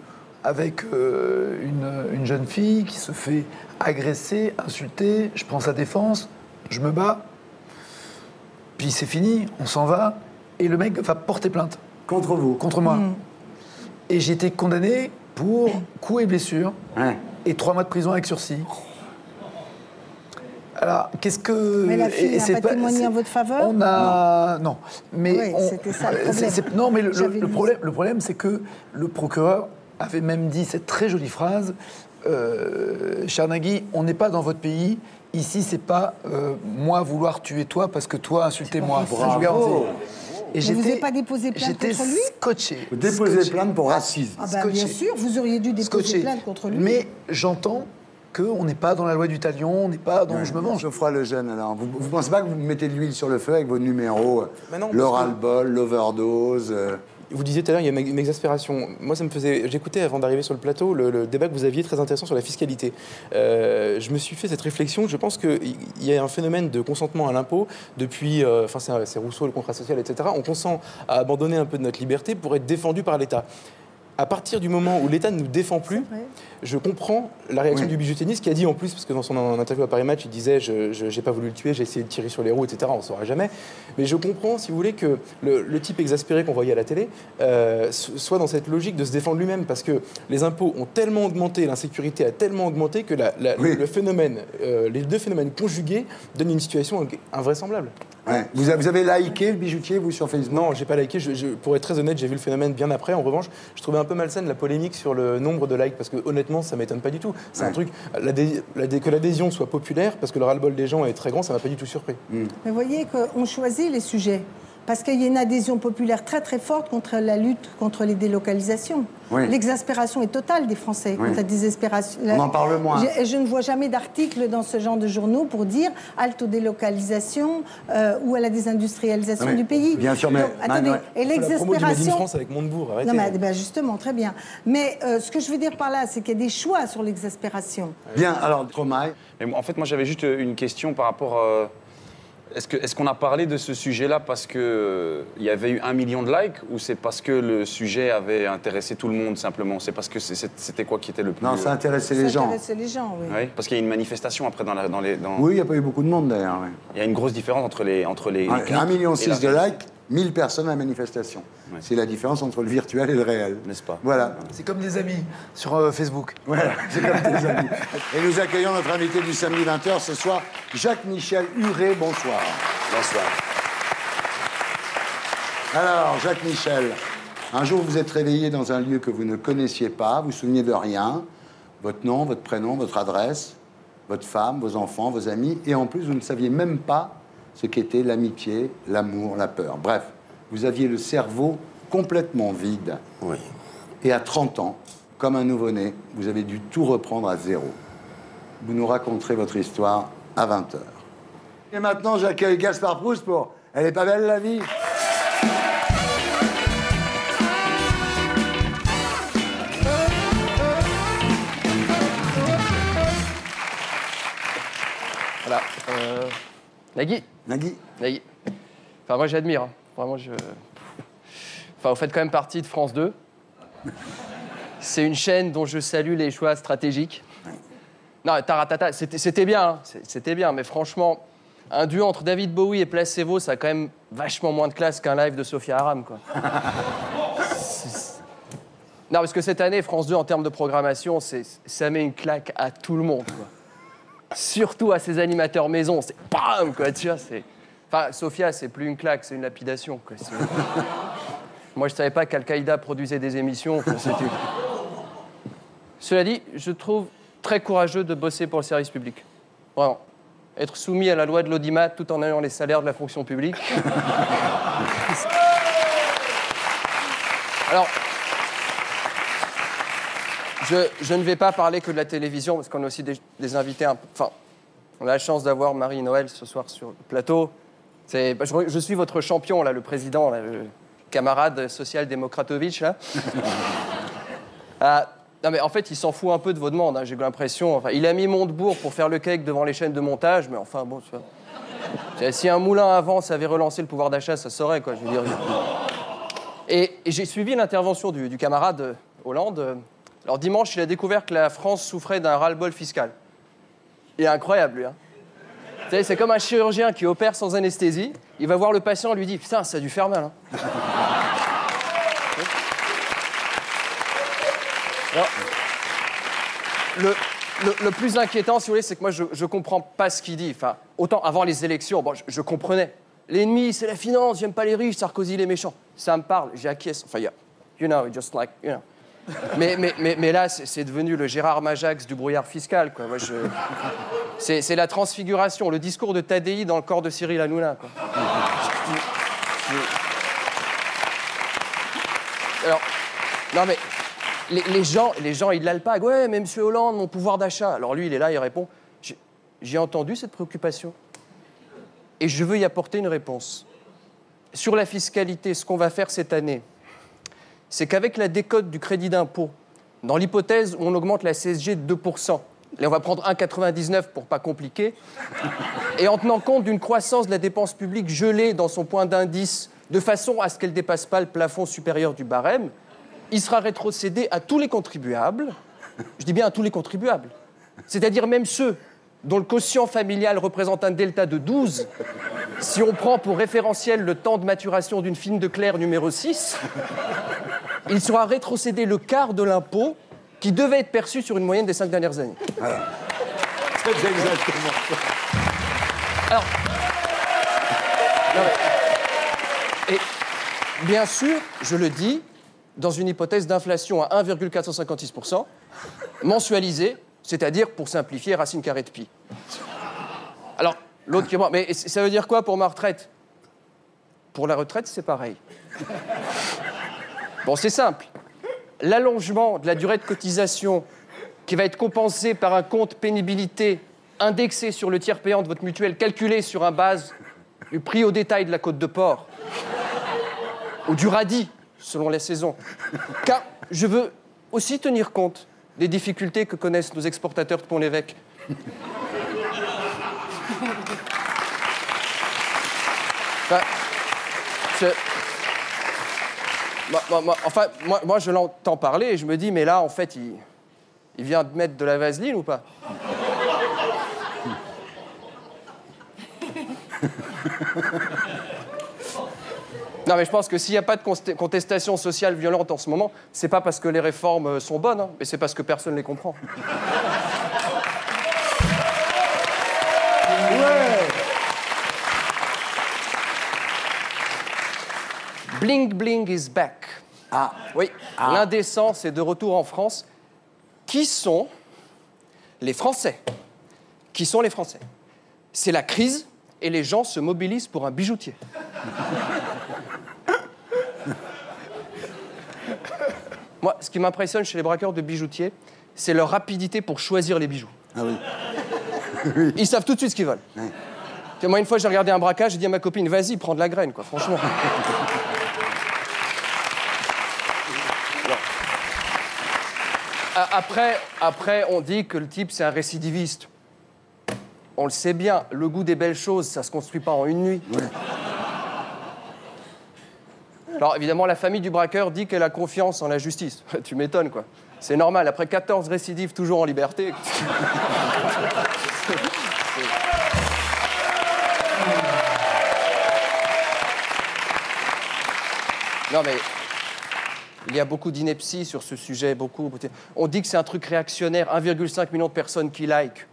avec une jeune fille qui se fait agresser, insulter. Je prends sa défense, je me bats. Puis c'est fini, on s'en va, et le mec va porter plainte. Contre vous? Contre moi. Et j'ai été condamné pour coups et blessures, et 3 mois de prison avec sursis. Alors, qu'est-ce que... Mais la fille n'a pas témoigné en votre faveur? On a... Non. Mais oui, c'était ça le problème. Non, mais le problème, c'est que le procureur avait même dit cette très jolie phrase, cher Nagui, on n'est pas dans votre pays... Ici, c'est pas moi vouloir tuer toi parce que toi insulter moi. Bravo. Et vous n'avez pas déposé plainte contre lui? Scotché. Vous déposez plainte pour racisme. Bien sûr, vous auriez dû déposer plainte contre lui. Mais j'entends qu'on n'est pas dans la loi du talion, on n'est pas dans je me venge. Geoffroy Lejeune, alors, vous ne pensez pas que vous mettez de l'huile sur le feu avec vos numéros, le ras-le-bol, l'overdose Vous disiez tout à l'heure, il y a une exaspération. Moi, ça me faisait... J'écoutais avant d'arriver sur le plateau le débat que vous aviez très intéressant sur la fiscalité. Je me suis fait cette réflexion. Je pense qu'il y a un phénomène de consentement à l'impôt depuis... c'est Rousseau, le contrat social, etc. On consent à abandonner un peu de notre liberté pour être défendu par l'État. À partir du moment où l'État ne nous défend plus, je comprends la réaction du bijoutier qui a dit en plus, parce que dans son interview à Paris Match, il disait je n'ai pas voulu le tuer, j'ai essayé de tirer sur les roues, etc. On ne saura jamais. Mais je comprends, si vous voulez, que le type exaspéré qu'on voyait à la télé soit dans cette logique de se défendre lui-même, parce que les impôts ont tellement augmenté, l'insécurité a tellement augmenté que le phénomène, les deux phénomènes conjugués donnent une situation invraisemblable. Ouais. Vous avez liké le bijoutier, vous, sur Facebook? Non, j'ai pas liké. Pour être très honnête, j'ai vu le phénomène bien après. En revanche, je trouvais un peu malsaine la polémique sur le nombre de likes, parce que honnêtement, ça m'étonne pas du tout. C'est un truc, que l'adhésion soit populaire, parce que le ras-le-bol des gens est très grand, ça m'a pas du tout surpris. Mais vous voyez qu'on choisit les sujets. Parce qu'il y a une adhésion populaire très très forte contre la lutte contre les délocalisations. Oui. L'exaspération est totale des Français contre la désespération. On en parle moins. Je ne vois jamais d'article dans ce genre de journaux pour dire halte aux délocalisations ou à la désindustrialisation du pays. Bien sûr, mais donc, attendez, et l'exaspération. France avec Montebourg, arrêtez. Non, mais justement, très bien. Mais ce que je veux dire par là, c'est qu'il y a des choix sur l'exaspération. Bien, alors, Stromae. En fait, moi, j'avais juste une question par rapport. Est-ce qu'on a parlé de ce sujet-là parce qu'il y avait eu 1 million de likes ou c'est parce que le sujet avait intéressé tout le monde simplement? C'est parce que c'était quoi qui était le plus... Non, ça intéressait les gens. Ça intéressait les gens, oui. Oui, parce qu'il y a une manifestation après dans les... Oui, il n'y a pas eu beaucoup de monde d'ailleurs. Oui. Il y a une grosse différence entre les 1,6 million de likes, 1000 personnes à la manifestation. Ouais. C'est la différence entre le virtuel et le réel. N'est-ce pas? Voilà. C'est comme des amis sur Facebook. Voilà, c'est comme des amis. Et nous accueillons notre invité du samedi 20h ce soir, Jacques-Michel Huré. Bonsoir. Bonsoir. Alors, Jacques-Michel, un jour vous êtes réveillé dans un lieu que vous ne connaissiez pas, vous vous souveniez de rien, votre nom, votre prénom, votre adresse, votre femme, vos enfants, vos amis, et en plus vous ne saviez même pas ce qu'était l'amitié, l'amour, la peur. Bref, vous aviez le cerveau complètement vide. Oui. Et à 30 ans, comme un nouveau-né, vous avez dû tout reprendre à zéro. Vous nous raconterez votre histoire à 20h. Et maintenant, j'accueille Gaspard Proust pour « Elle est pas belle, la vie ?» Voilà. Nagui. Enfin, moi, j'admire. Hein. Vraiment, Enfin, vous faites quand même partie de France 2. C'est une chaîne dont je salue les choix stratégiques. Non, Taratata, c'était bien. Hein. C'était bien, mais franchement, un duo entre David Bowie et Placebo, ça a quand même vachement moins de classe qu'un live de Sophia Aram, quoi. Non, parce que cette année, France 2, en termes de programmation, ça met une claque à tout le monde, quoi. Surtout à ses animateurs maison, c'est BAM, quoi, tu vois, c'est... Enfin, Sophia, c'est plus une claque, c'est une lapidation, quoi. Moi, je savais pas qu'Al-Qaïda produisait des émissions, quoi, Cela dit, je trouve très courageux de bosser pour le service public. Vraiment. Être soumis à la loi de l'audimat tout en ayant les salaires de la fonction publique. Alors... Je ne vais pas parler que de la télévision, parce qu'on a aussi des invités un peu... Enfin, on a la chance d'avoir Marie-Noël ce soir sur le plateau. Je suis votre champion, là, le président, là, le camarade social-démocratovic, là. Non, mais en fait, il s'en fout un peu de vos demandes, hein, j'ai l'impression. Enfin, il a mis Montebourg pour faire le cake devant les chaînes de montage, mais enfin, bon, tu vois. Si un moulin à vent savait relancer le pouvoir d'achat, ça saurait, quoi, je veux dire. Et j'ai suivi l'intervention du camarade Hollande. Alors dimanche, il a découvert que la France souffrait d'un ras-le-bol fiscal. Il est incroyable, lui. Hein. Vous savez, c'est comme un chirurgien qui opère sans anesthésie. Il va voir le patient et lui dit « Putain, ça a dû faire mal. Hein. » Alors, le plus inquiétant, si vous voulez, c'est que moi, je comprends pas ce qu'il dit. Enfin, autant avant les élections, bon, je comprenais. L'ennemi, c'est la finance, j'aime pas les riches, Sarkozy, les méchants. Ça me parle, j'acquiesce. Enfin, you know, just like, you know. Mais là, c'est devenu le Gérard Majax du brouillard fiscal, quoi. Moi, c'est la transfiguration, le discours de Tadei dans le corps de Cyril Hanouna, quoi. Alors, non mais, les gens, ils l'alpaguent. Ouais, mais monsieur Hollande, mon pouvoir d'achat. Alors lui, il est là, il répond, j'ai entendu cette préoccupation et je veux y apporter une réponse. Sur la fiscalité, ce qu'on va faire cette année, c'est qu'avec la décote du crédit d'impôt, dans l'hypothèse où on augmente la CSG de 2%, là on va prendre 1,99 pour pas compliquer, et en tenant compte d'une croissance de la dépense publique gelée dans son point d'indice, de façon à ce qu'elle ne dépasse pas le plafond supérieur du barème, il sera rétrocédé à tous les contribuables, je dis bien à tous les contribuables, c'est-à-dire même ceux dont le quotient familial représente un delta de 12, si on prend pour référentiel le temps de maturation d'une fine de Claire numéro 6, il sera rétrocédé le quart de l'impôt qui devait être perçu sur une moyenne des 5 dernières années. Voilà. C'est exactement ça. Alors, Et bien sûr, je le dis, dans une hypothèse d'inflation à 1,456%, mensualisée, c'est-à-dire, pour simplifier, racine carrée de pi. Alors, l'autre qui est moi, mais ça veut dire quoi pour ma retraite? Pour la retraite, c'est pareil. Bon, c'est simple. L'allongement de la durée de cotisation qui va être compensé par un compte pénibilité indexé sur le tiers payant de votre mutuelle, calculé sur un base du prix au détail de la côte de porc, ou du radis, selon les saisons. Car je veux aussi tenir compte des difficultés que connaissent nos exportateurs de Pont-l'Évêque. Enfin, moi, je l'entends parler et je me dis, mais là, en fait, il vient de mettre de la vaseline ou pas? Non, mais je pense que s'il n'y a pas de contestation sociale violente en ce moment, c'est pas parce que les réformes sont bonnes, hein, mais c'est parce que personne ne les comprend. Ouais. Bling Bling is back. Ah. Oui, l'indécence est de retour en France. Qui sont les Français? Qui sont les Français? C'est la crise et les gens se mobilisent pour un bijoutier. Moi, ce qui m'impressionne chez les braqueurs de bijoutiers, c'est leur rapidité pour choisir les bijoux. Ah oui. Ils savent tout de suite ce qu'ils veulent. Oui. Moi, une fois, j'ai regardé un braquage, j'ai dit à ma copine, vas-y, prends de la graine, quoi, franchement. Après, on dit que le type, c'est un récidiviste. On le sait bien, le goût des belles choses, ça se construit pas en une nuit. Ouais. Alors, évidemment, la famille du braqueur dit qu'elle a confiance en la justice. Tu m'étonnes, quoi. C'est normal, après 14 récidives toujours en liberté. Non, mais il y a beaucoup d'inepties sur ce sujet, beaucoup. On dit que c'est un truc réactionnaire, 1,5 million de personnes qui like.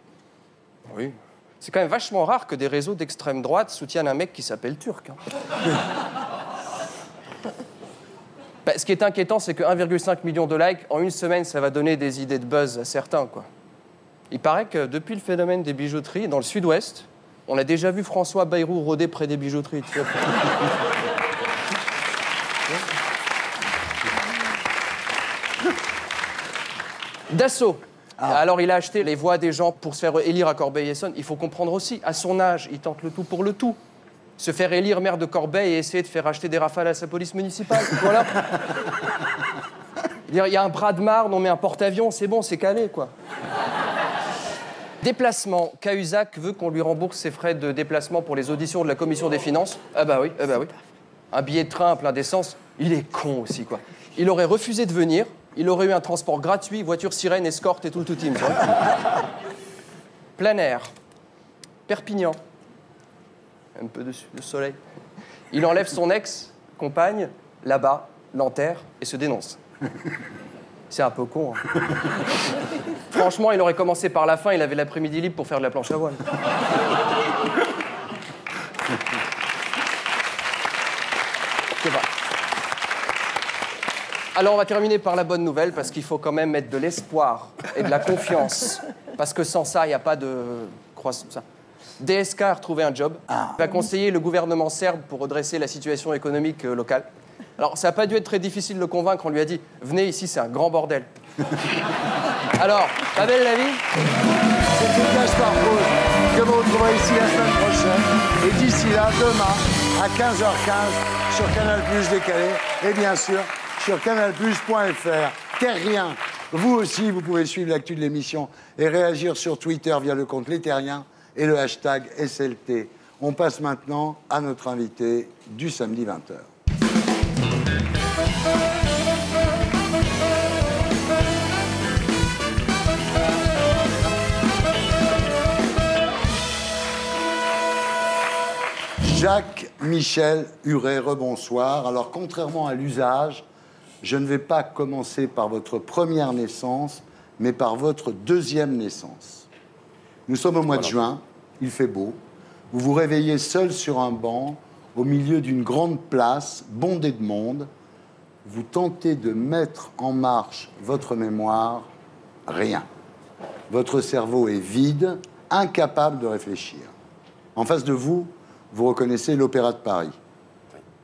Oui. C'est quand même vachement rare que des réseaux d'extrême droite soutiennent un mec qui s'appelle Turc. Hein. Bah, ce qui est inquiétant, c'est que 1,5 million de likes, en une semaine, ça va donner des idées de buzz à certains, quoi. Il paraît que depuis le phénomène des bijouteries, dans le sud-ouest, on a déjà vu François Bayrou rôder près des bijouteries. Tu vois. Dassault. Alors, il a acheté les voix des gens pour se faire élire à Corbeil-Essonnes. Il faut comprendre aussi, à son âge, il tente le tout pour le tout. Se faire élire maire de Corbeil et essayer de faire acheter des rafales à sa police municipale. Voilà. Il y a un bras de marne, on met un porte-avions, c'est bon, c'est calé, quoi. Déplacement. Cahuzac veut qu'on lui rembourse ses frais de déplacement pour les auditions de la commission des finances. Ah bah oui, ah bah oui. Un billet de train plein d'essence, il est con aussi, quoi. Il aurait refusé de venir, il aurait eu un transport gratuit, voiture sirène, escorte et tout le tout team. Plein air. Perpignan. Un peu de soleil. Il enlève son ex-compagne, là-bas, l'enterre et se dénonce. C'est un peu con. Hein. Franchement, il aurait commencé par la fin, il avait l'après-midi libre pour faire de la planche à voile. C'est pas. Alors, on va terminer par la bonne nouvelle, parce qu'il faut quand même mettre de l'espoir et de la confiance. Parce que sans ça, il n'y a pas de croissance. DSK a retrouvé un job. Il va conseiller le gouvernement serbe pour redresser la situation économique locale. Alors, ça n'a pas dû être très difficile de le convaincre. On lui a dit « Venez ici, c'est un grand bordel. » Alors, pas belle la vie? C'était Gaspard Proust, que vous retrouverez ici la semaine prochaine. Et d'ici là, demain, à 15h15, sur Canal+ décalé. Et bien sûr, sur canalplus.fr. Terrien. Vous aussi, vous pouvez suivre l'actu de l'émission et réagir sur Twitter via le compte Les Terriens et le hashtag SLT. On passe maintenant à notre invité du samedi 20h. Jacques-Michel Huret, rebonsoir. Alors, contrairement à l'usage, je ne vais pas commencer par votre première naissance, mais par votre deuxième naissance. Nous sommes au mois de juin, il fait beau. Vous vous réveillez seul sur un banc, au milieu d'une grande place, bondée de monde, vous tentez de mettre en marche votre mémoire, rien. Votre cerveau est vide, incapable de réfléchir. En face de vous, vous reconnaissez l'Opéra de Paris.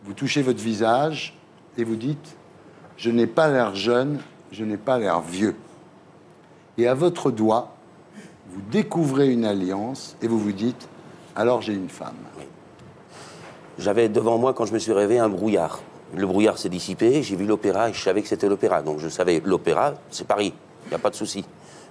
Vous touchez votre visage et vous dites « Je n'ai pas l'air jeune, je n'ai pas l'air vieux ». Et à votre doigt, vous découvrez une alliance et vous vous dites « Alors j'ai une femme ». J'avais devant moi, quand je me suis réveillé, un brouillard. Le brouillard s'est dissipé, j'ai vu l'opéra et je savais que c'était l'opéra. Donc je savais, l'opéra, c'est Paris, il n'y a pas de souci.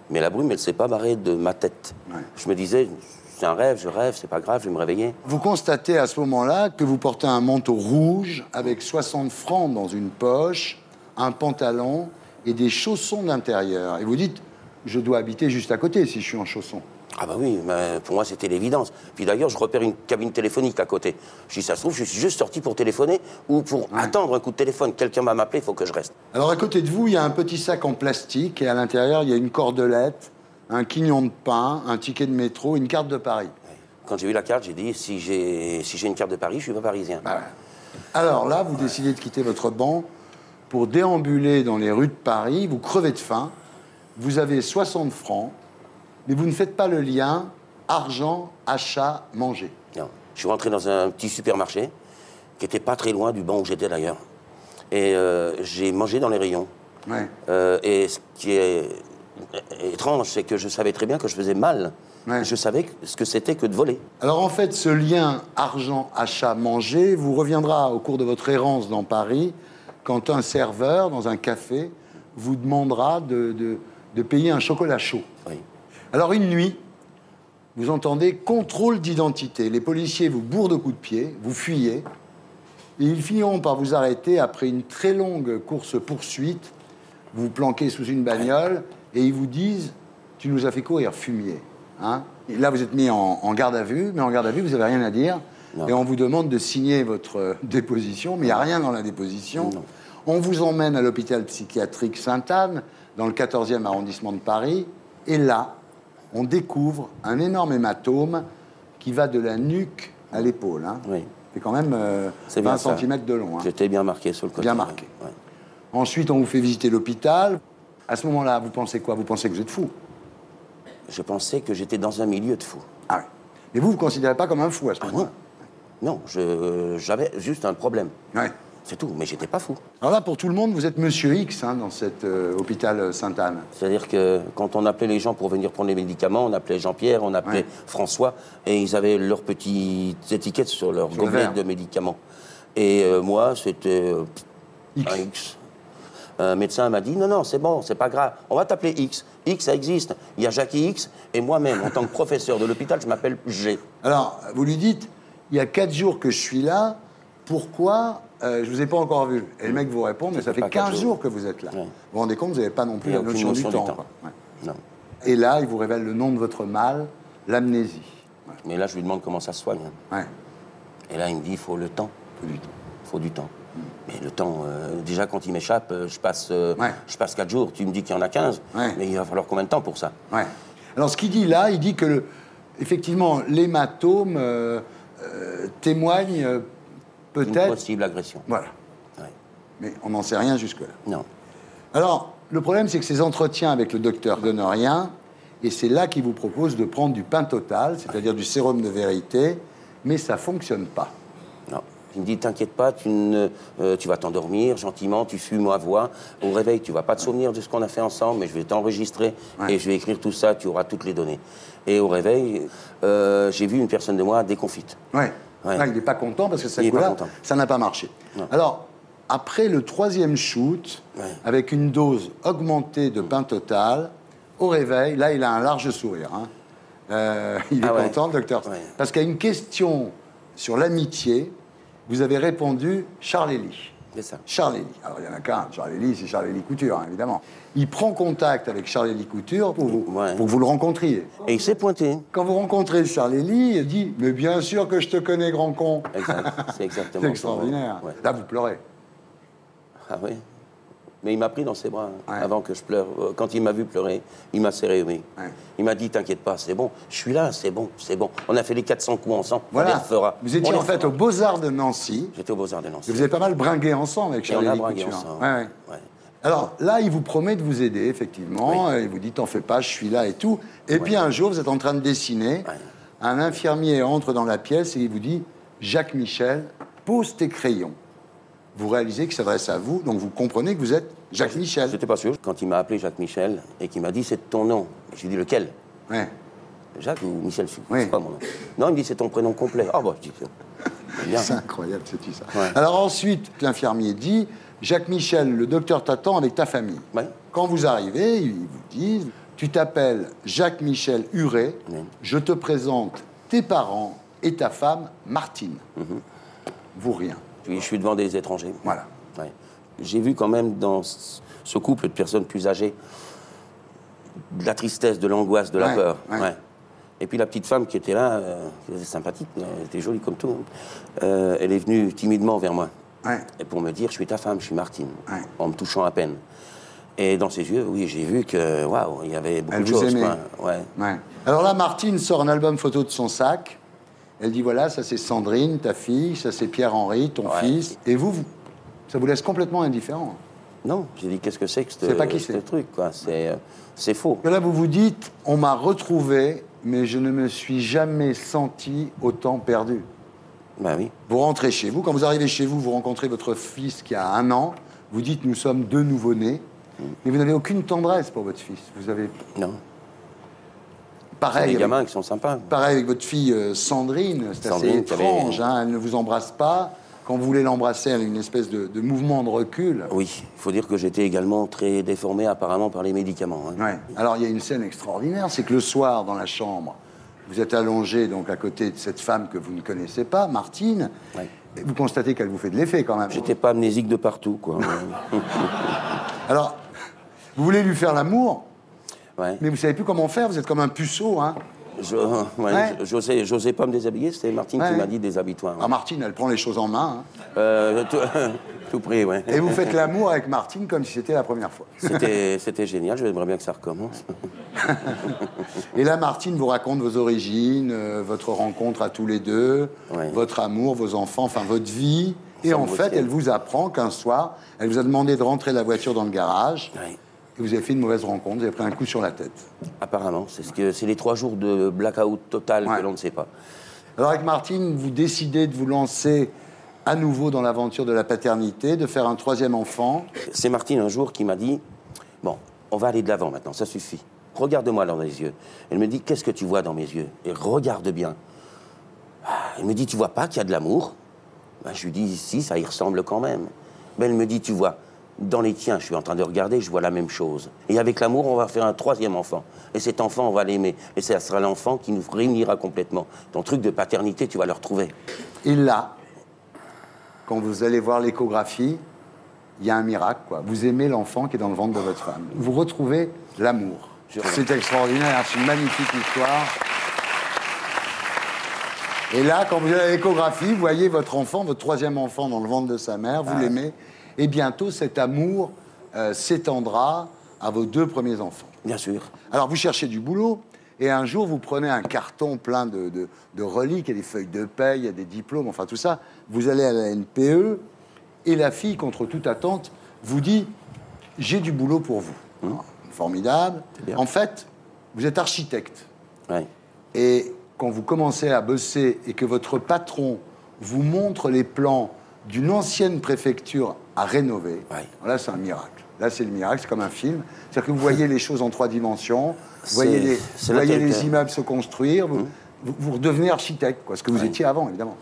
Mais la brume, elle ne s'est pas barrée de ma tête. Ouais. Je me disais, c'est un rêve, je rêve, c'est pas grave, je vais me réveiller. Vous constatez à ce moment-là que vous portez un manteau rouge avec 60 francs dans une poche, un pantalon et des chaussons d'intérieur. Et vous dites, je dois habiter juste à côté si je suis en chaussons. Ah bah oui, mais pour moi c'était l'évidence. Puis d'ailleurs, je repère une cabine téléphonique à côté. Je dis, ça se trouve, je suis juste sorti pour téléphoner ou pour attendre un coup de téléphone. Quelqu'un va m'appeler, il faut que je reste. Alors à côté de vous, il y a un petit sac en plastique et à l'intérieur, il y a une cordelette, un quignon de pain, un ticket de métro, une carte de Paris. Quand j'ai vu la carte, j'ai dit, si j'ai une carte de Paris, je suis pas parisien. Bah ouais. Alors là, vous décidez de quitter votre banc pour déambuler dans les rues de Paris. Vous crevez de faim, vous avez 60 francs, mais vous ne faites pas le lien argent, achat, manger. Non. Je suis rentré dans un petit supermarché qui n'était pas très loin du banc où j'étais d'ailleurs. Et j'ai mangé dans les rayons. Ouais. Et ce qui est étrange, c'est que je savais très bien que je faisais mal. Ouais. Je savais ce que c'était que de voler. Alors en fait, ce lien argent, achat, manger vous reviendra au cours de votre errance dans Paris quand un serveur dans un café vous demandera de payer un chocolat chaud. Oui. Alors une nuit, vous entendez contrôle d'identité. Les policiers vous bourrent de coups de pied, vous fuyez, et ils finiront par vous arrêter après une très longue course-poursuite. Vous vous planquez sous une bagnole et ils vous disent « Tu nous as fait courir fumier hein ». Et là, vous êtes mis en garde à vue, mais en garde à vue, vous n'avez rien à dire. Non. Et on vous demande de signer votre déposition, mais il n'y a rien dans la déposition. Non. On vous emmène à l'hôpital psychiatrique Sainte-Anne, dans le 14e arrondissement de Paris, et là, on découvre un énorme hématome qui va de la nuque à l'épaule. Hein. Oui. C'est quand même 20 cm de long. Hein. J'étais bien marqué sur le côté. Bien marqué. Ouais. Ensuite, on vous fait visiter l'hôpital. À ce moment-là, vous pensez quoi? Vous pensez que vous êtes fou? Je pensais que j'étais dans un milieu de fous. Ah oui. Mais vous ne considérez pas comme un fou à ce moment-là? Non, j'avais juste un problème. Ouais. C'est tout, mais j'étais pas fou. Alors là, pour tout le monde, vous êtes Monsieur X hein, dans cet hôpital Sainte-Anne. C'est-à-dire que quand on appelait les gens pour venir prendre les médicaments, on appelait Jean-Pierre, on appelait François, et ils avaient leurs petites étiquettes sur leur gobelet de médicaments. Et moi, c'était un X. Un médecin m'a dit, non, c'est bon, c'est pas grave, on va t'appeler X. X, ça existe. Il y a Jackie X, et moi-même, en tant que professeur de l'hôpital, je m'appelle G. Alors, vous lui dites, il y a 4 jours que je suis là, pourquoi je vous ai pas encore vu? Et le mec vous répond, mais ça fait 15 jours que vous êtes là. Ouais. Vous vous rendez compte, vous n'avez pas non plus la notion du temps. Quoi. Ouais. Non. Et là, il vous révèle le nom de votre mal, l'amnésie. Ouais. Mais là, je lui demande comment ça se soigne. Ouais. Et là, il me dit, il faut le temps. Il faut du temps. Il faut du temps. Mais le temps, déjà, quand il m'échappe, je passe 4 jours. Tu me dis qu'il y en a 15, mais il va falloir combien de temps pour ça? Ouais. Alors, ce qu'il dit là, il dit que, effectivement, l'hématome témoigne peut-être... Une possible agression. Voilà. Ouais. Mais on n'en sait rien jusque-là. Non. Alors, le problème, c'est que ces entretiens avec le docteur ne donnent rien, et c'est là qu'il vous propose de prendre du pain total, c'est-à-dire du sérum de vérité, mais ça ne fonctionne pas. Non. Il me dit, t'inquiète pas, tu vas t'endormir gentiment, tu fumes à voix. Au réveil, tu vas pas te souvenir de ce qu'on a fait ensemble, mais je vais t'enregistrer et je vais écrire tout ça, tu auras toutes les données. Et au réveil, j'ai vu une personne de moi déconfite. Ouais. Là, il n'est pas content parce que ça n'a pas marché. Non. Alors, après le 3e shoot, avec une dose augmentée de pain total, au réveil, là, il a un large sourire. Hein. Il est content, le docteur. Ouais. Parce qu'à une question sur l'amitié, vous avez répondu Charles Elie. C'est ça. Charles Elie. Alors, il n'y en a qu'un. Charles Elie, c'est Charles Elie Couture, hein, évidemment. Il prend contact avec Charles Elie Couture pour que vous le rencontriez. Et il s'est pointé. Quand vous rencontrez Charles Elie, il dit « Mais bien sûr que je te connais, grand con !» Exact. C'est exactement C'est extraordinaire. Ouais. Là, vous pleurez. Ah oui. Mais il m'a pris dans ses bras avant que je pleure. Quand il m'a vu pleurer, il m'a serré, oui. Il m'a dit, t'inquiète pas, c'est bon. Je suis là, c'est bon, c'est bon. On a fait les 400 coups ensemble, Voilà. on les refera. Vous étiez en fait aux Beaux-Arts de Nancy. J'étais aux Beaux-Arts de Nancy. Vous avez pas mal bringué ensemble avec Et on a Charlie bringué Couture. ensemble. Ouais. Alors là, il vous promet de vous aider, effectivement. Il vous dit, t'en fais pas, je suis là et tout. Et puis un jour, vous êtes en train de dessiner. Un infirmier entre dans la pièce et il vous dit, Jacques Michel, pose tes crayons. Vous réalisez qu'il s'adresse à vous, donc vous comprenez que vous êtes Jacques Michel. J'étais pas sûr. Quand il m'a appelé Jacques Michel et qu'il m'a dit, c'est ton nom. J'ai dit, lequel? Jacques ou Michel? C'est pas mon nom. Non, il me dit, c'est ton prénom complet. Ah bah, je dis, c'est incroyable, c'est ça. Alors ensuite, l'infirmier dit, Jacques Michel, le docteur t'attend avec ta famille. Quand vous arrivez, ils vous disent, tu t'appelles Jacques Michel Huret, je te présente tes parents et ta femme, Martine. Vous rien. Je suis devant des étrangers. Voilà. J'ai vu quand même dans ce couple de personnes plus âgées de la tristesse, de l'angoisse, de la peur. Et puis la petite femme qui était là, elle était sympathique, elle était jolie comme tout. Elle est venue timidement vers moi. Et pour me dire, je suis ta femme, je suis Martine, en me touchant à peine. Et dans ses yeux, oui, j'ai vu que, waouh, il y avait beaucoup de choses. Alors là, Martine sort un album photo de son sac. Elle dit, voilà, ça c'est Sandrine, ta fille, ça c'est Pierre-Henri, ton fils. Et vous, ça vous laisse complètement indifférent. Non, j'ai dit, qu'est-ce que c'est que ce truc, quoi. C'est faux. Et là, vous vous dites, on m'a retrouvé, mais je ne me suis jamais senti autant perdu. Ben oui. Vous rentrez chez vous, quand vous arrivez chez vous, vous rencontrez votre fils qui a 1 an, vous dites, nous sommes 2 nouveau-nés, mais vous n'avez aucune tendresse pour votre fils. Vous avez... Non. Pareil, des gamins qui sont sympas. Pareil avec votre fille Sandrine, c'est assez étrange, hein, elle ne vous embrasse pas. Quand vous voulez l'embrasser, elle a une espèce de mouvement de recul. Oui, il faut dire que j'étais également très déformé apparemment par les médicaments. Alors il y a une scène extraordinaire, c'est que le soir, dans la chambre, vous êtes allongé donc à côté de cette femme que vous ne connaissez pas, Martine, et vous constatez qu'elle vous fait de l'effet quand même. J'étais pas amnésique de partout, quoi. Alors, vous voulez lui faire l'amour, mais vous savez plus comment faire, vous êtes comme un puceau, hein. J'osais pas me déshabiller, c'était Martine qui m'a dit déshabille-toi. Ah, Martine, elle prend les choses en main. Hein. Tout pris, Et vous faites l'amour avec Martine comme si c'était la première fois. C'était génial, j'aimerais bien que ça recommence. Et là, Martine vous raconte vos origines, votre rencontre à tous les deux, votre amour, vos enfants, enfin votre vie. Et en fait, elle vous apprend qu'un soir, elle vous a demandé de rentrer la voiture dans le garage. Et vous avez fait une mauvaise rencontre, vous avez pris un coup sur la tête. Apparemment, c'est les 3 jours de blackout total que l'on ne sait pas. Alors avec Martine, vous décidez de vous lancer à nouveau dans l'aventure de la paternité, de faire un 3e enfant. C'est Martine un jour qui m'a dit, bon, on va aller de l'avant maintenant, ça suffit. Regarde-moi dans les yeux. Elle me dit, qu'est-ce que tu vois dans mes yeux? Et regarde bien. Elle me dit, tu vois pas qu'il y a de l'amour? Je lui dis, si, ça y ressemble quand même. Mais elle me dit, tu vois, dans les tiens, je suis en train de regarder, je vois la même chose. Et avec l'amour, on va faire un 3e enfant. Et cet enfant, on va l'aimer. Et ça sera l'enfant qui nous réunira complètement. Ton truc de paternité, tu vas le retrouver. Et là, quand vous allez voir l'échographie, il y a un miracle, quoi. Vous aimez l'enfant qui est dans le ventre de votre femme. Vous retrouvez l'amour. C'est extraordinaire, c'est une magnifique histoire. Et là, quand vous allez à l'échographie, vous voyez votre enfant, votre 3e enfant dans le ventre de sa mère, vous l'aimez. Et bientôt, cet amour s'étendra à vos 2 premiers enfants. Bien sûr. Alors, vous cherchez du boulot, et un jour, vous prenez un carton plein de reliques, il y a des feuilles de paie, il y a des diplômes, enfin tout ça. Vous allez à la NPE, et la fille, contre toute attente, vous dit « J'ai du boulot pour vous. Formidable. En fait, vous êtes architecte. Et quand vous commencez à bosser et que votre patron vous montre les plans d'une ancienne préfecture à rénover, là, c'est un miracle. Là, c'est le miracle, c'est comme un film. C'est-à-dire que vous voyez les choses en 3 dimensions, vous voyez les immeubles se construire, vous redevenez architecte, quoi, ce que vous étiez avant, évidemment.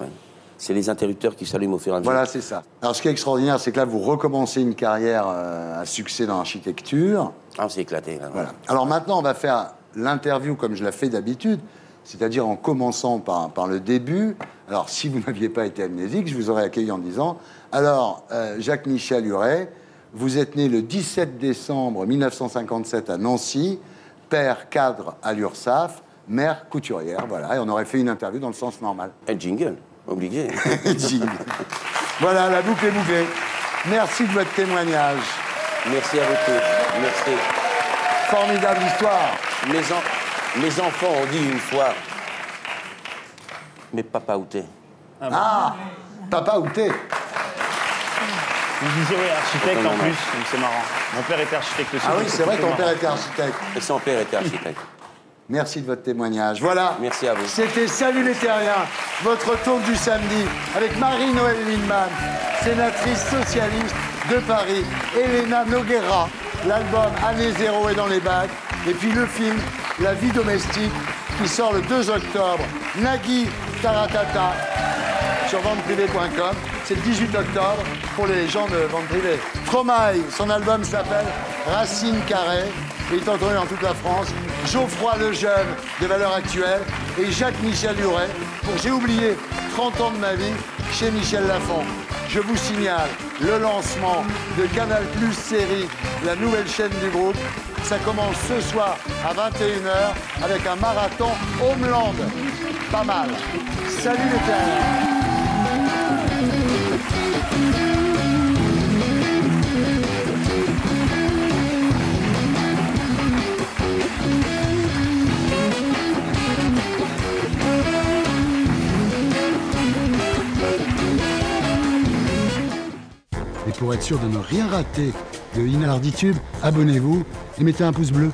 C'est les interrupteurs qui s'allument au fur et à mesure. Voilà, c'est ça. Alors, ce qui est extraordinaire, c'est que là, vous recommencez une carrière à succès dans l'architecture. Ah, on s'est éclaté, là. Voilà. Alors maintenant, on va faire l'interview comme je la fais d'habitude, c'est-à-dire en commençant par le début. Alors, si vous n'aviez pas été amnésique, je vous aurais accueilli en disant « Alors, Jacques-Michel Huret, vous êtes né le 17 décembre 1957 à Nancy, père cadre à l'URSSAF, mère couturière. » Voilà, et on aurait fait une interview dans le sens normal. Et jingle, obligé. Jingle. Voilà, la boucle est bouclée. Merci de votre témoignage. Merci à vous tous. Merci. Formidable histoire. Mes enfants ont dit une fois, mais papa où t'es? Ah, papa où t'es? Vous disiez, oui, architecte en plus, donc c'est marrant. Mon père était architecte aussi. Ah oui, c'est vrai, ton père était architecte. Et son père était architecte. Merci de votre témoignage. Voilà. Merci à vous. C'était Salut les Terriens, votre talk du samedi avec Marie-Noëlle Lienemann, sénatrice socialiste de Paris, Elena Noguera, l'album Année Zéro est dans les bacs, et puis le film La vie domestique qui sort le 2 octobre. Nagui Taratata sur venteprivée.com. C'est le 18 octobre pour les gens de vente privée. Stromae, son album s'appelle Racine Carrée. Il est entendu dans toute la France. Geoffroy Lejeune, de Valeurs Actuelles. Et Jacques-Michel Huret, pour J'ai oublié 30 ans de ma vie, chez Michel Lafon. Je vous signale le lancement de Canal+ Série, la nouvelle chaîne du groupe. Ça commence ce soir à 21h avec un marathon Homeland. Pas mal. Salut les terriens. Et pour être sûr de ne rien rater de Inarditube, abonnez-vous et mettez un pouce bleu.